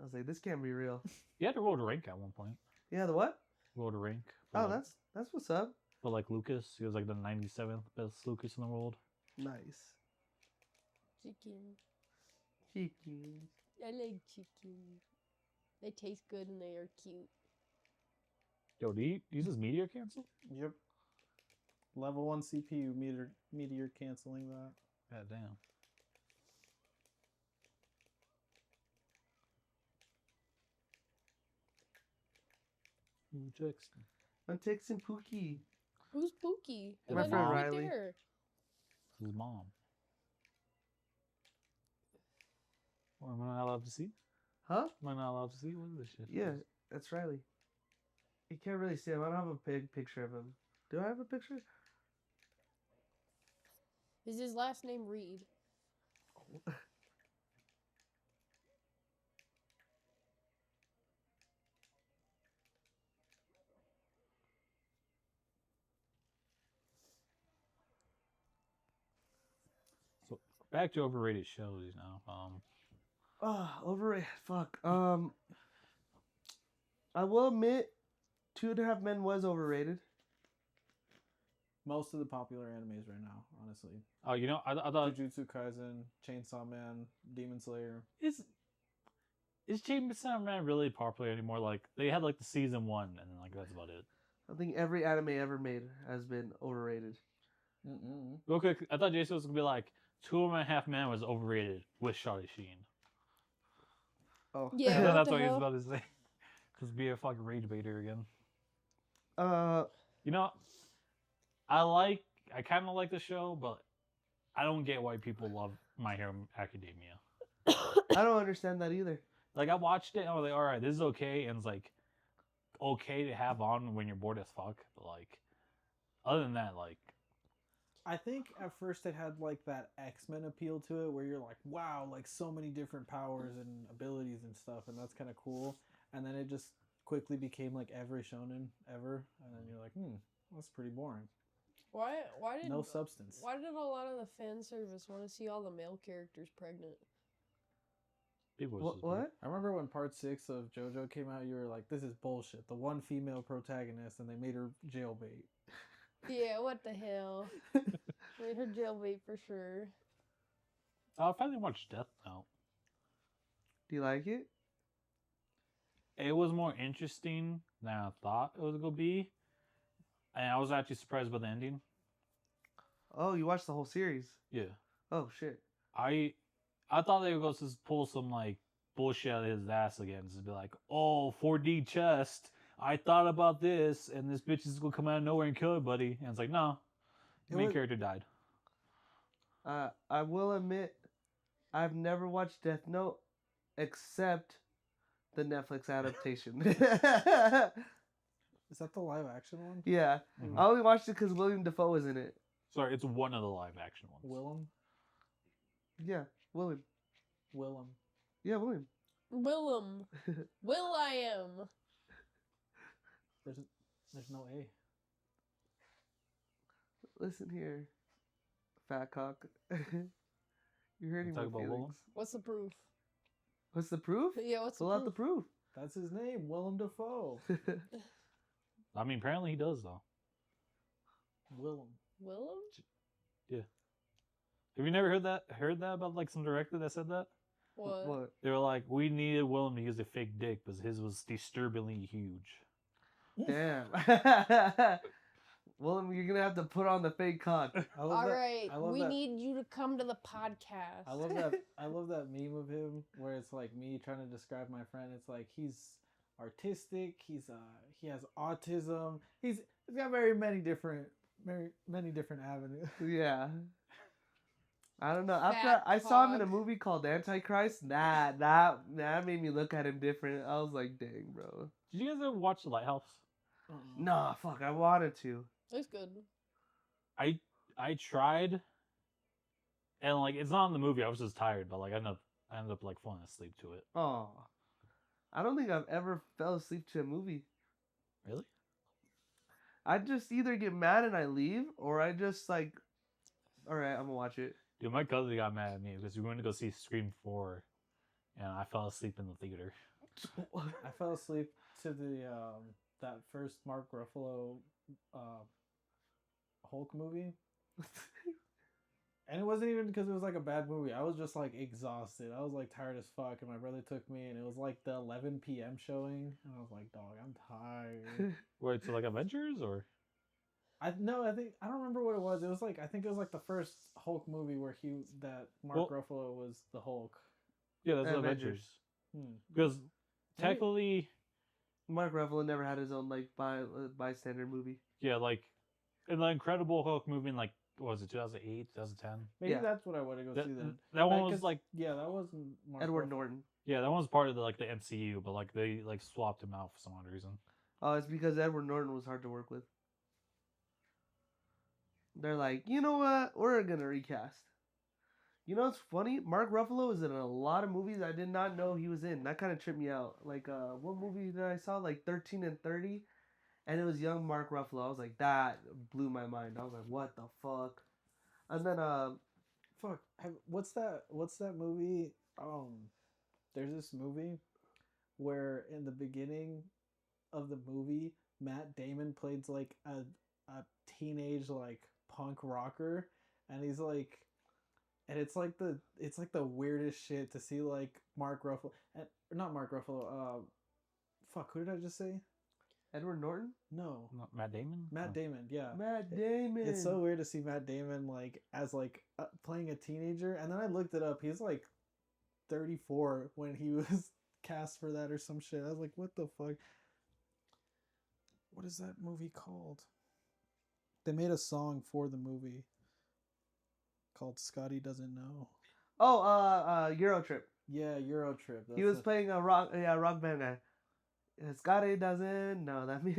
was like, this can't be real. He had to roll to rank at one point. Yeah, the what? Roll to rank. Oh, like, that's what's up. But like Lucas, he was like the 97th best Lucas in the world. Nice. Chicken. Chicken. I like chicken. They taste good and they are cute. Yo, do you use his meteor cancel? Yep. Level 1 CPU meteor canceling that. God damn. Who texting? I'm texting Pookie. Who's Pookie? My I friend know right Riley. there. His mom. Or am I not allowed to see? Huh? Am I not allowed to see? What is this shit? Yeah, that's Riley. You can't really see him. I don't have a big picture of him. Do I have a picture? Is his last name Reed? So back to overrated shows now. Overrated. Fuck. I will admit, 2.5 Men was overrated. Most of the popular animes right now, honestly. Oh, you know, I thought Jujutsu Kaisen, Chainsaw Man, Demon Slayer. is Chainsaw Man really popular anymore? Like they had like the season 1, and then like that's about it. I think every anime ever made has been overrated. Real quick, I thought J.A.C.S was gonna be like 2.5 Men was overrated with Charlie Sheen. Oh. Yeah, I thought what that's the what he was hell? about to say. Just be a fucking rage baiter again. You know, I kind of like the show, but I don't get why people love My Hero Academia. I don't understand that either. Like I watched it and I was like, all right, this is okay, and it's like okay to have on when you're bored as fuck. But like, other than that, like, I think at first it had like that X-Men appeal to it, where you're like, wow, like so many different powers and abilities and stuff, and that's kind of cool. And then it just quickly became like every shonen ever, and then you're like, that's pretty boring. Why did No substance. Why did a lot of the fan service want to see all the male characters pregnant? What? I remember when part 6 of JoJo came out, you were like, this is bullshit. The one female protagonist, and they made her jailbait. Yeah, what the hell? Made her jailbait for sure. I finally watched Death Note. Do you like it? It was more interesting than I thought it was gonna be, and I was actually surprised by the ending. Oh, you watched the whole series? Yeah. Oh shit. I thought they were going to pull some like bullshit out of his ass again, just be like, "Oh, 4D chest. I thought about this, and this bitch is gonna come out of nowhere and kill everybody." And it's like, no, the main character died. I will admit, I've never watched Death Note except the Netflix adaptation. Is that the live action one? Yeah, I only watched it because William Dafoe was in it. Sorry, it's one of the live action ones. Willem? Yeah, William. Willem. Yeah, William. Willem. Will I am. There's no A. Listen here, fat cock. You're hurting my Talk about feelings. Willem? What's the proof? What's the proof? Yeah, what's Pull the out the proof? proof. That's his name, Willem Dafoe. I mean, apparently he does though. Willem. Willem? Yeah. Have you never heard that about like some director that said that? What? They were like, we needed Willem to use a fake dick, but his was disturbingly huge. Damn. Willem, you're gonna have to put on the fake cock. All right, we need you to come to the podcast. I love that. I love that meme of him where it's like me trying to describe my friend. It's like he's artistic. He has autism. He's got many different avenues. Yeah. I don't know. After Fat I saw him in a cock. movie called Antichrist, that made me look at him different. I was like, dang, bro. Did you guys ever watch The Lighthouse? Nah, fuck, I wanted to. It's good. I tried, and like it's not in the movie. I was just tired, but like I ended up like falling asleep to it. Oh. I don't think I've ever fell asleep to a movie. Really? I just either get mad and I leave, or I just like, all right, I'm gonna watch it. Dude, my cousin got mad at me because we went to go see Scream 4, and I fell asleep in the theater. I fell asleep to the that first Mark Ruffalo Hulk movie. And it wasn't even because it was like a bad movie. I was just like exhausted. I was like tired as fuck, and my brother took me, and it was like the 11 p.m. showing, and I was like, "Dog, I'm tired." Wait, so like Avengers or? I don't remember what it was. It was like I think it was like the first Hulk movie where Mark Ruffalo was the Hulk. Yeah, that's Avengers. Avengers. Because technically, Mark Ruffalo never had his own like bystander movie. yeah, like in the Incredible Hulk movie in like what was it, 2008, 2010? Maybe Yeah. that's what I want to go That, see then. that one was 'cause, like, yeah, that wasn't Mark Edward Ruffalo. Norton. yeah, that one was part of the MCU, but like they like swapped him out for some odd reason. Oh, it's because Edward Norton was hard to work with. They're like, you know what? We're gonna recast. You know what's funny? Mark Ruffalo is in a lot of movies I did not know he was in. That kind of tripped me out. Like, what movie did I saw? Like 13 and 30, and it was young Mark Ruffalo. I was like, that blew my mind. I was like, what the fuck? And then, Fuck. What's that movie? There's this movie where in the beginning of the movie, Matt Damon plays like a teenage like punk rocker, and he's like, and it's like the weirdest shit to see like Mark Ruffalo and not Mark Ruffalo. Fuck, who did I just say? Edward Norton? No, Matt Damon. Matt Damon. Yeah, Matt Damon. it's so weird to see Matt Damon like as like playing a teenager, and then I looked it up. He's like 34 when he was cast for that or some shit. I was like, what the fuck? What is that movie called? They made a song for the movie called Scotty Doesn't Know. Oh, Euro Trip. Yeah, Euro Trip. He was playing a rock band guy. Scotty doesn't know that me.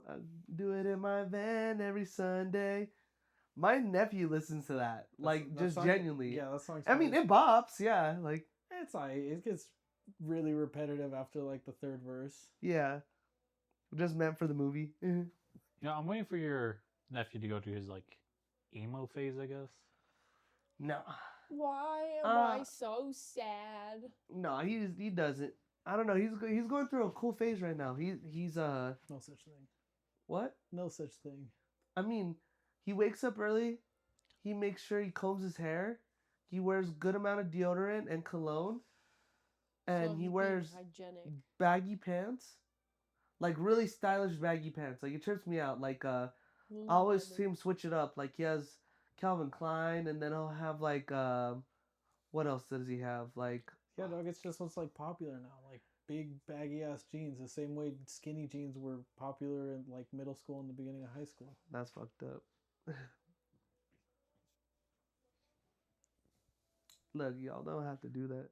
I do it in my van every Sunday. My nephew listens to that, like That just song- genuinely. Yeah, that song's I mean, fine. it bops, yeah, like It's like it gets really repetitive after like the third verse. yeah, just meant for the movie. Yeah, I'm waiting for your nephew to go through his like emo phase, I guess. No, Why am I so sad? no, he doesn't. I don't know. He's going through a cool phase right now. He's No such thing. what? No such thing. I mean, he wakes up early. He makes sure he combs his hair. He wears good amount of deodorant and cologne, and So he he's wears being hygienic. baggy pants, like really stylish baggy pants. Like it trips me out. Like I always see him switch it up. Like he has Calvin Klein, and then he'll have like what else does he have? Like Yeah, dog. It's just what's like popular now. Like big baggy ass jeans, the same way skinny jeans were popular in like middle school and the beginning of high school. that's fucked up. Look, y'all don't have to do that.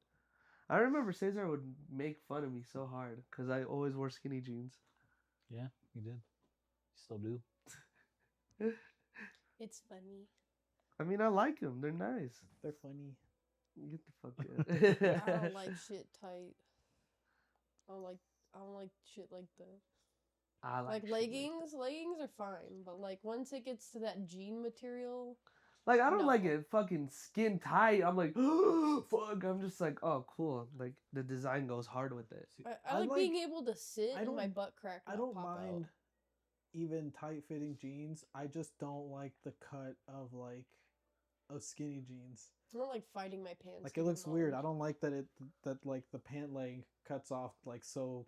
I remember Cesar would make fun of me so hard because I always wore skinny jeans. Yeah, he did. He still do. It's funny. I mean, I like them. They're nice. They're funny. Get the fuck out. I don't like shit tight. I don't like shit like that. I Like shit leggings, leggings are fine, but like once it gets to that jean material, Like I don't No. like it fucking skin tight. I'm like, fuck. I'm just like, oh, cool. Like the design goes hard with it. I like being able to sit I and don't- my butt crack. I not don't pop mind Out. even tight fitting jeans. I just don't like the cut of like of skinny jeans. I don't like fighting my pants. Like to it get looks weird. I involved. don't like that like the pant leg cuts off like so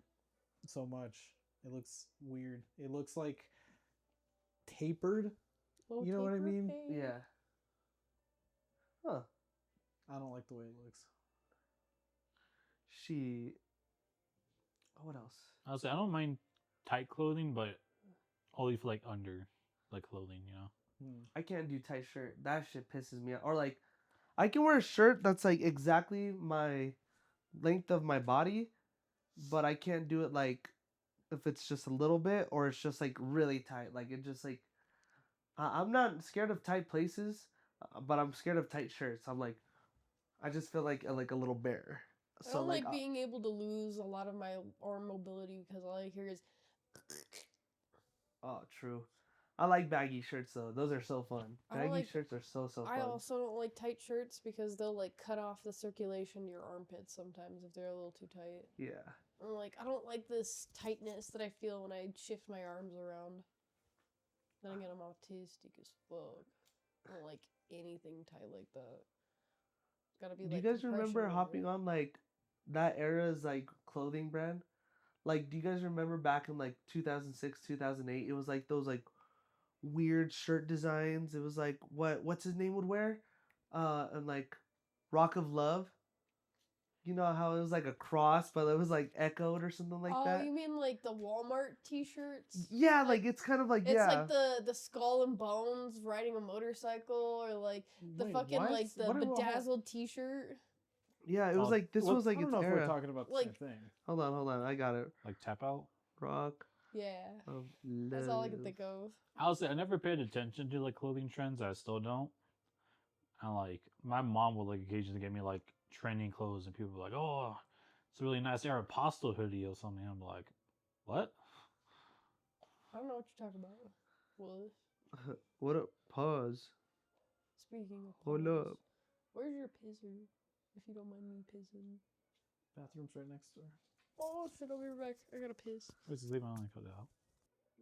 much. It looks weird. It looks like tapered. Little You know what I taper mean? fade. Yeah. Huh. I don't like the way it looks. She. What else? Honestly, I don't mind tight clothing, but only for like under like clothing, you know. I can't do tight shirt. That shit pisses me out. Or like, I can wear a shirt that's like exactly my length of my body, but I can't do it like if it's just a little bit or it's just like really tight. Like it just like I'm not scared of tight places, but I'm scared of tight shirts. I'm like, I just feel like a little bear. I don't like being able to lose a lot of my arm mobility because all I hear is. oh, true. I like baggy shirts though. Those are so fun. I don't Baggy like- shirts are so fun. I also don't like tight shirts because they'll like cut off the circulation to your armpits sometimes if they're a little too tight. Yeah. I'm like, I don't like this tightness that I feel when I shift my arms around. Then again, I'm autistic as fuck. I don't like anything tight like that. It's gotta be Do like. you guys compression remember wear. hopping on like that era's like clothing brand? Like, do you guys remember back in like 2006, 2008? It was like those like weird shirt designs. It was like what's his name would wear, and like Rock of Love. you know how it was like a cross, but it was like echoed or something like Oh, that. you mean like the Walmart T-shirts? Yeah, like it's kind of like It's yeah. like the skull and bones riding a motorcycle, or like the Wait, fucking what? like the What are we- bedazzled T-shirt. Yeah, it was Oh, like this was I like don't its know if we're era. talking about the Like- same thing. Hold on, I got it. Like tap out. Rock Yeah, of love. that's all I can think of. I would say I never paid attention to like clothing trends. I still don't. And like my mom would like occasionally get me like trending clothes, and people were like, "Oh, it's a really nice Aeropostale hoodie or something." I'm like, "What?" I don't know what you're talking about. Willis. What a pause. Speaking of Hold pause, up. where's your pisser? If you don't mind me pissing. Bathroom's right next door. Oh shit! I'll be right back. I gotta piss. Let's just leave it on and cut it out.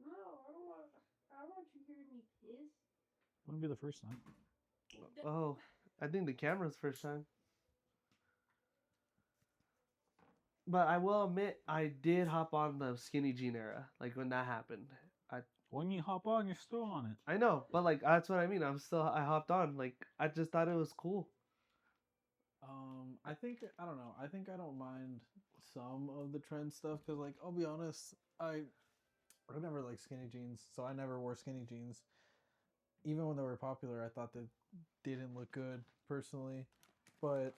No, I don't want. I don't want you hearing me piss. Wouldn't be the first time. Oh, I think the camera's first time. But I will admit, I did hop on the skinny jean era, like when that happened. When you hop on, you're still on it. I know, but like that's what I mean. I hopped on. Like I just thought it was cool. I think I don't know. I think I don't mind some of the trend stuff because, like, I'll be honest, I never liked skinny jeans, so I never wore skinny jeans. Even when they were popular, I thought they didn't look good personally, but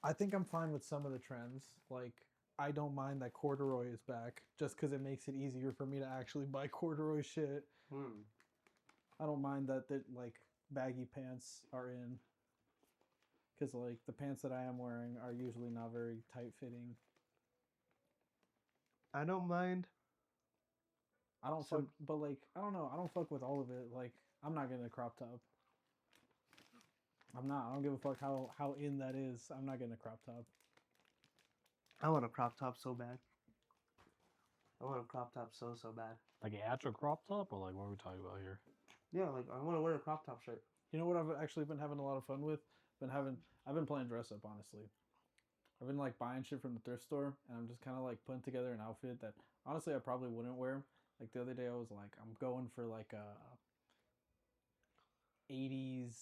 I think I'm fine with some of the trends. Like, I don't mind that corduroy is back just because it makes it easier for me to actually buy corduroy shit. I don't mind that like baggy pants are in. Because like the pants that I am wearing are usually not very tight fitting. I don't mind. I don't fuck, but like I don't know. I don't fuck with all of it. Like I'm not getting a crop top. I'm not. I don't give a fuck how in that is. I'm not getting a crop top. I want a crop top so bad. I want a crop top so bad. Like an actual crop top, or like what are we talking about here? Yeah, like I want to wear a crop top shirt. You know what I've actually been having a lot of fun with? I've been playing dress up, honestly. I've been like buying shit from the thrift store, and I'm just kind of like putting together an outfit that honestly I probably wouldn't wear. Like the other day, I was like, I'm going for like a 80s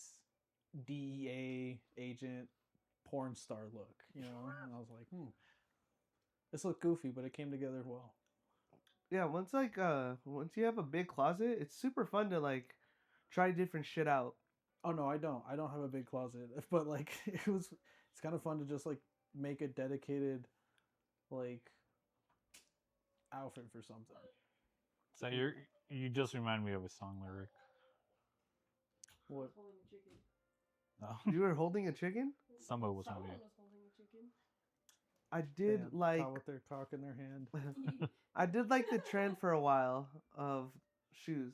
DEA agent porn star look, you know? And I was like, this looked goofy, but it came together well. Yeah, once you have a big closet, it's super fun to like try different shit out. Oh no, I don't have a big closet, but like it's kind of fun to just like make a dedicated like outfit for something. So you just remind me of a song lyric. What? Holding a chicken. No, You were holding a chicken? somebody was Someone maybe. was holding a chicken. I did like caught with their cock in their hand. I did like the trend for a while of shoes.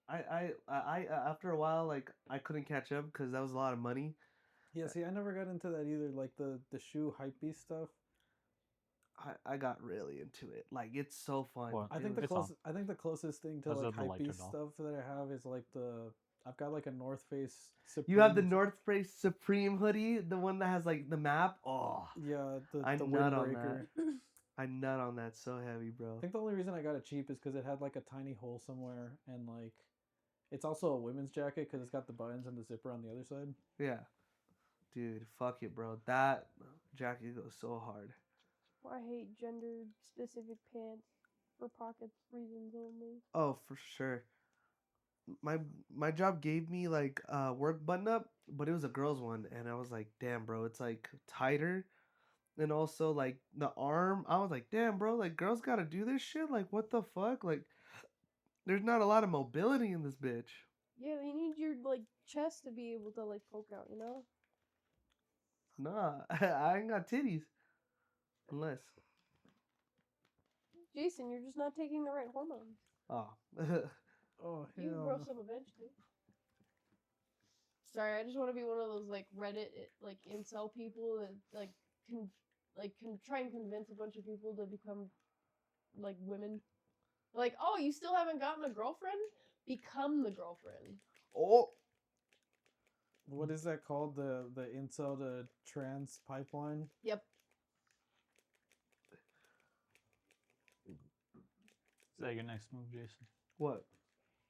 I after a while like I couldn't catch up because that was a lot of money. Yeah, see, I never got into that either. Like the shoe hypebeast stuff. I got really into it. Like it's so fun. What? I think It's on. I think the closest thing to That's like the lighter hypebeast doll. stuff that I have is like I've got like a North Face. You have the Supreme- North Face Supreme hoodie, the one that has like the map. Oh, Yeah, I the nut on windbreaker. I nut on that so heavy, I bro. think the only reason I got it cheap is because it had like a tiny hole somewhere, and like it's also a women's jacket because it's got the buttons and the zipper on the other side. Yeah, dude, fuck it, bro. That jacket goes so hard. I hate gender specific pants for pocket reasons only. Oh, for sure. My job gave me like a work button up, but it was a girl's one, and I was like, damn, bro, it's like tighter, and also like the arm. I was like, damn, bro, like girls gotta do this shit. Like, what the fuck? Like, there's not a lot of mobility in this bitch. Yeah, you need your like chest to be able to like poke out, you know? Nah, I ain't got titties. Unless, Jason, you're just not taking the right hormones. oh, Oh You can grow some eventually. Sorry, I just want to be one of those like Reddit like incel people that can try and convince a bunch of people to become like women. Like, oh, you still haven't gotten a girlfriend? Become the girlfriend. oh, What is that called? The incel to trans pipeline? Yep. Is that your next move, Jason? what?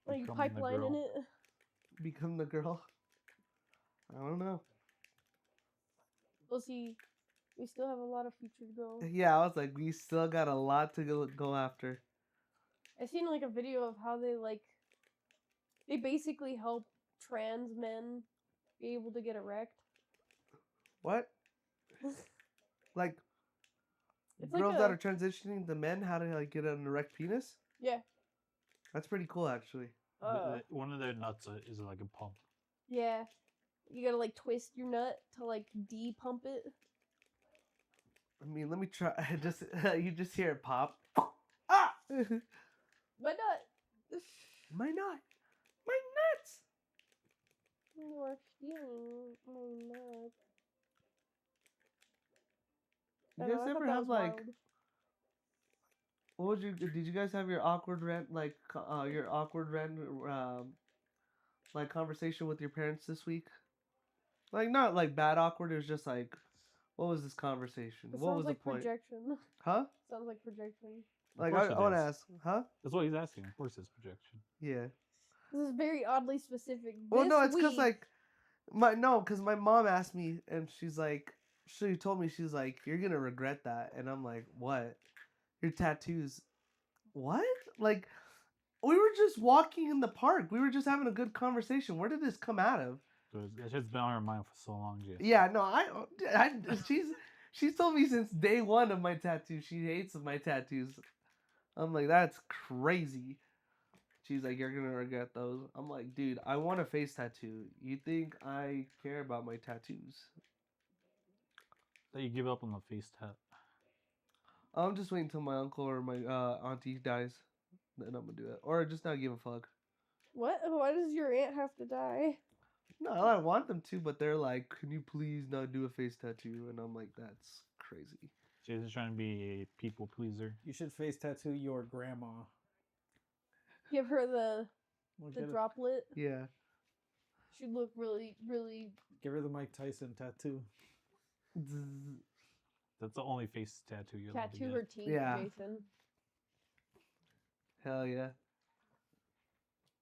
Are you Becoming the pipelining girl. it? Become the girl? I don't know. We'll see. We still have a lot of future to go. Yeah, I was like, we still got a lot to go after. I seen like a video of how they basically help trans men be able to get erect. What? Like It's girls like that are transitioning to men, how to like get an erect penis? yeah. That's pretty cool, actually. One of their nuts is like a pump. Yeah. You gotta like twist your nut to like de-pump it. I mean, let me try. Just you just hear it pop. Ah! My nut. My nut. My nuts. You are stealing my nut. You I know, guys I thought ever that have was like? wild. What would you? Did you guys have your awkward rant like your awkward rant like conversation with your parents this week? Like not like bad awkward. It was just like, what was this conversation? It What sounds was like the point? projection. Huh? Sounds like projection. Like course I it want to is. ask. Huh? That's what he's asking. Of course, it's projection. Yeah. This is very oddly specific. Well, This no, it's because week- like because my mom asked me and she's like, she told me she's like, you're gonna regret that, and I'm like, what? Your tattoos? What? Like, we were just walking in the park. We were just having a good conversation. Where did this come out of? That shit's been on her mind for so long, Jason. Yeah, no, she's told me since day one of my tattoo. She hates my tattoos. I'm like, that's crazy. She's like, you're gonna regret those. I'm like, dude, I want a face tattoo. You think I care about my tattoos? That you give up on the face tat. I'm just waiting until my uncle or my auntie dies. Then I'm gonna do it. Or just not give a fuck. What? Why does your aunt have to die? No, I want them to, but they're like, can you please not do a face tattoo? And I'm like, that's crazy. Jason's trying to be a people pleaser. You should face tattoo your grandma. Give her the Get it- droplet. Yeah. She'd look really, really. Give her the Mike Tyson tattoo. Zzz. That's the only face tattoo you're allowed to Tattoo get. her teeth, Yeah. Jason. Hell yeah.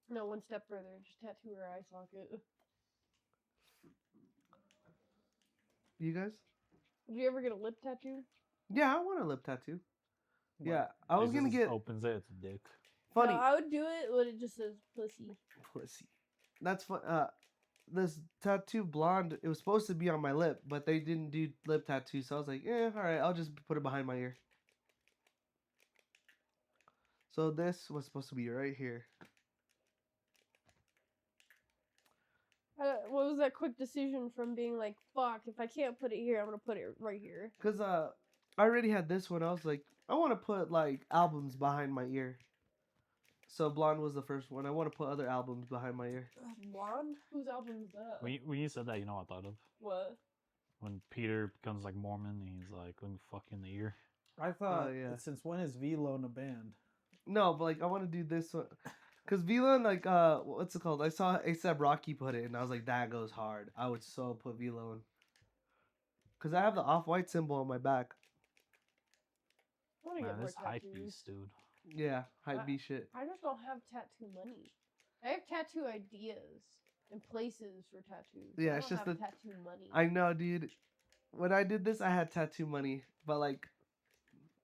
No, one step further. Just tattoo her eye socket. You guys? Did you ever get a lip tattoo? Yeah, I want a lip tattoo. What? Yeah, I was gonna get Opens it, it's a dick. funny. No, I would do it, but it just says pussy. Pussy. That's fun. This tattoo blonde. It was supposed to be on my lip, but they didn't do lip tattoos. So I was like, all right, I'll just put it behind my ear. So this was supposed to be right here. What was that quick decision from being like, fuck, if I can't put it here, I'm gonna put it right here? Cause I already had this one. I was like, I want to put like albums behind my ear. So blonde was the first one. I want to put other albums behind my ear. Blonde? Whose album is that? When you said that, you know what I thought of? What? When Peter becomes like Mormon and he's like, let me fuck you in the ear. I thought, yeah. since when is V-Lo in a band? No, but like I want to do this one. Cause Vila like what's it called? I saw A$AP Rocky put it and I was like, that goes hard. I would so put Vila in. Cause I have the off-white symbol on my back. I want to Man, get more this hype tattoos. beast, dude. Yeah, hype B shit. I just don't have tattoo money. I have tattoo ideas and places for tattoos. Yeah, I it's don't just have the- tattoo money. I know, dude. When I did this, I had tattoo money, but like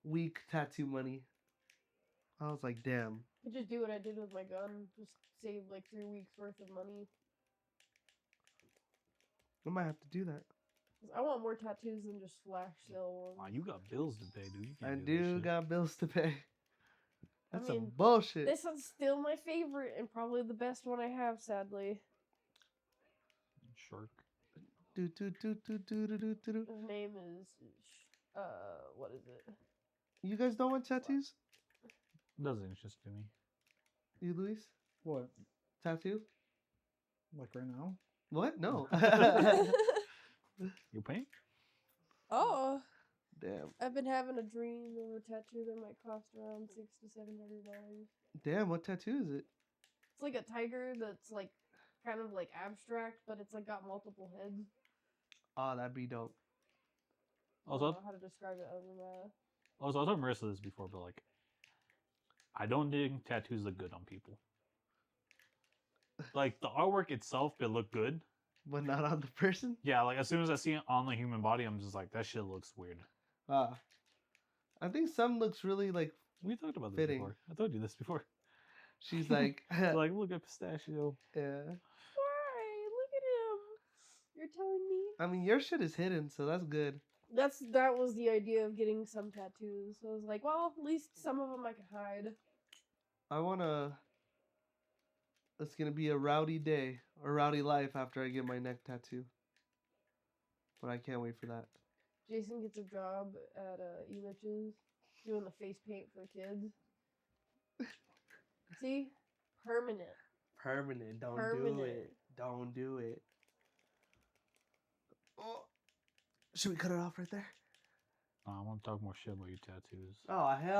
weak tattoo money. I was like, damn. could just do what I did with my gun. Just save like 3 weeks worth of money. I might have to do that. 'Cause I want more tattoos than just flash sale ones. Wow, you got bills to pay, dude. You can't I do that do shit. got bills to pay. I That's some mean, bullshit. This one's still my favorite and probably the best one I have, sadly. Shark. Do, do, do, do, do, do, do, do, do. His name is, what is it? You guys don't want tattoos? Doesn't interest me. You, Luis? What? Tattoo? Like right now? What? No. You paint? Oh, Damn. I've been having a dream of a tattoo that might cost around $600 to $700. Damn, what tattoo is it? It's like a tiger that's like kind of like abstract, but it's like got multiple heads. Oh, that'd be dope. I Also, don't know how to describe it other than that. I told Marissa this before, but like, I don't think tattoos look good on people. Like the artwork itself, it look good, but not on the person. Yeah, like as soon as I see it on the human body, I'm just like, that shit looks weird. I think some looks really like. We talked about this Fitting. before. I told you this before. She's like, She's like, look at pistachio. yeah. Why? Look at him. You're telling me? I mean, your shit is hidden, so that's good. That was the idea of getting some tattoos. So I was like, well, at least some of them I can hide. I wanna. It's gonna be a rowdy day, a rowdy life after I get my neck tattoo. But I can't wait for that. Jason gets a job at E-Riches doing the face paint for kids. See? Permanent. Permanent. Don't do Permanent. it. Don't do it. Oh. Should we cut it off right there? I want to talk more shit about your tattoos. Oh, hell.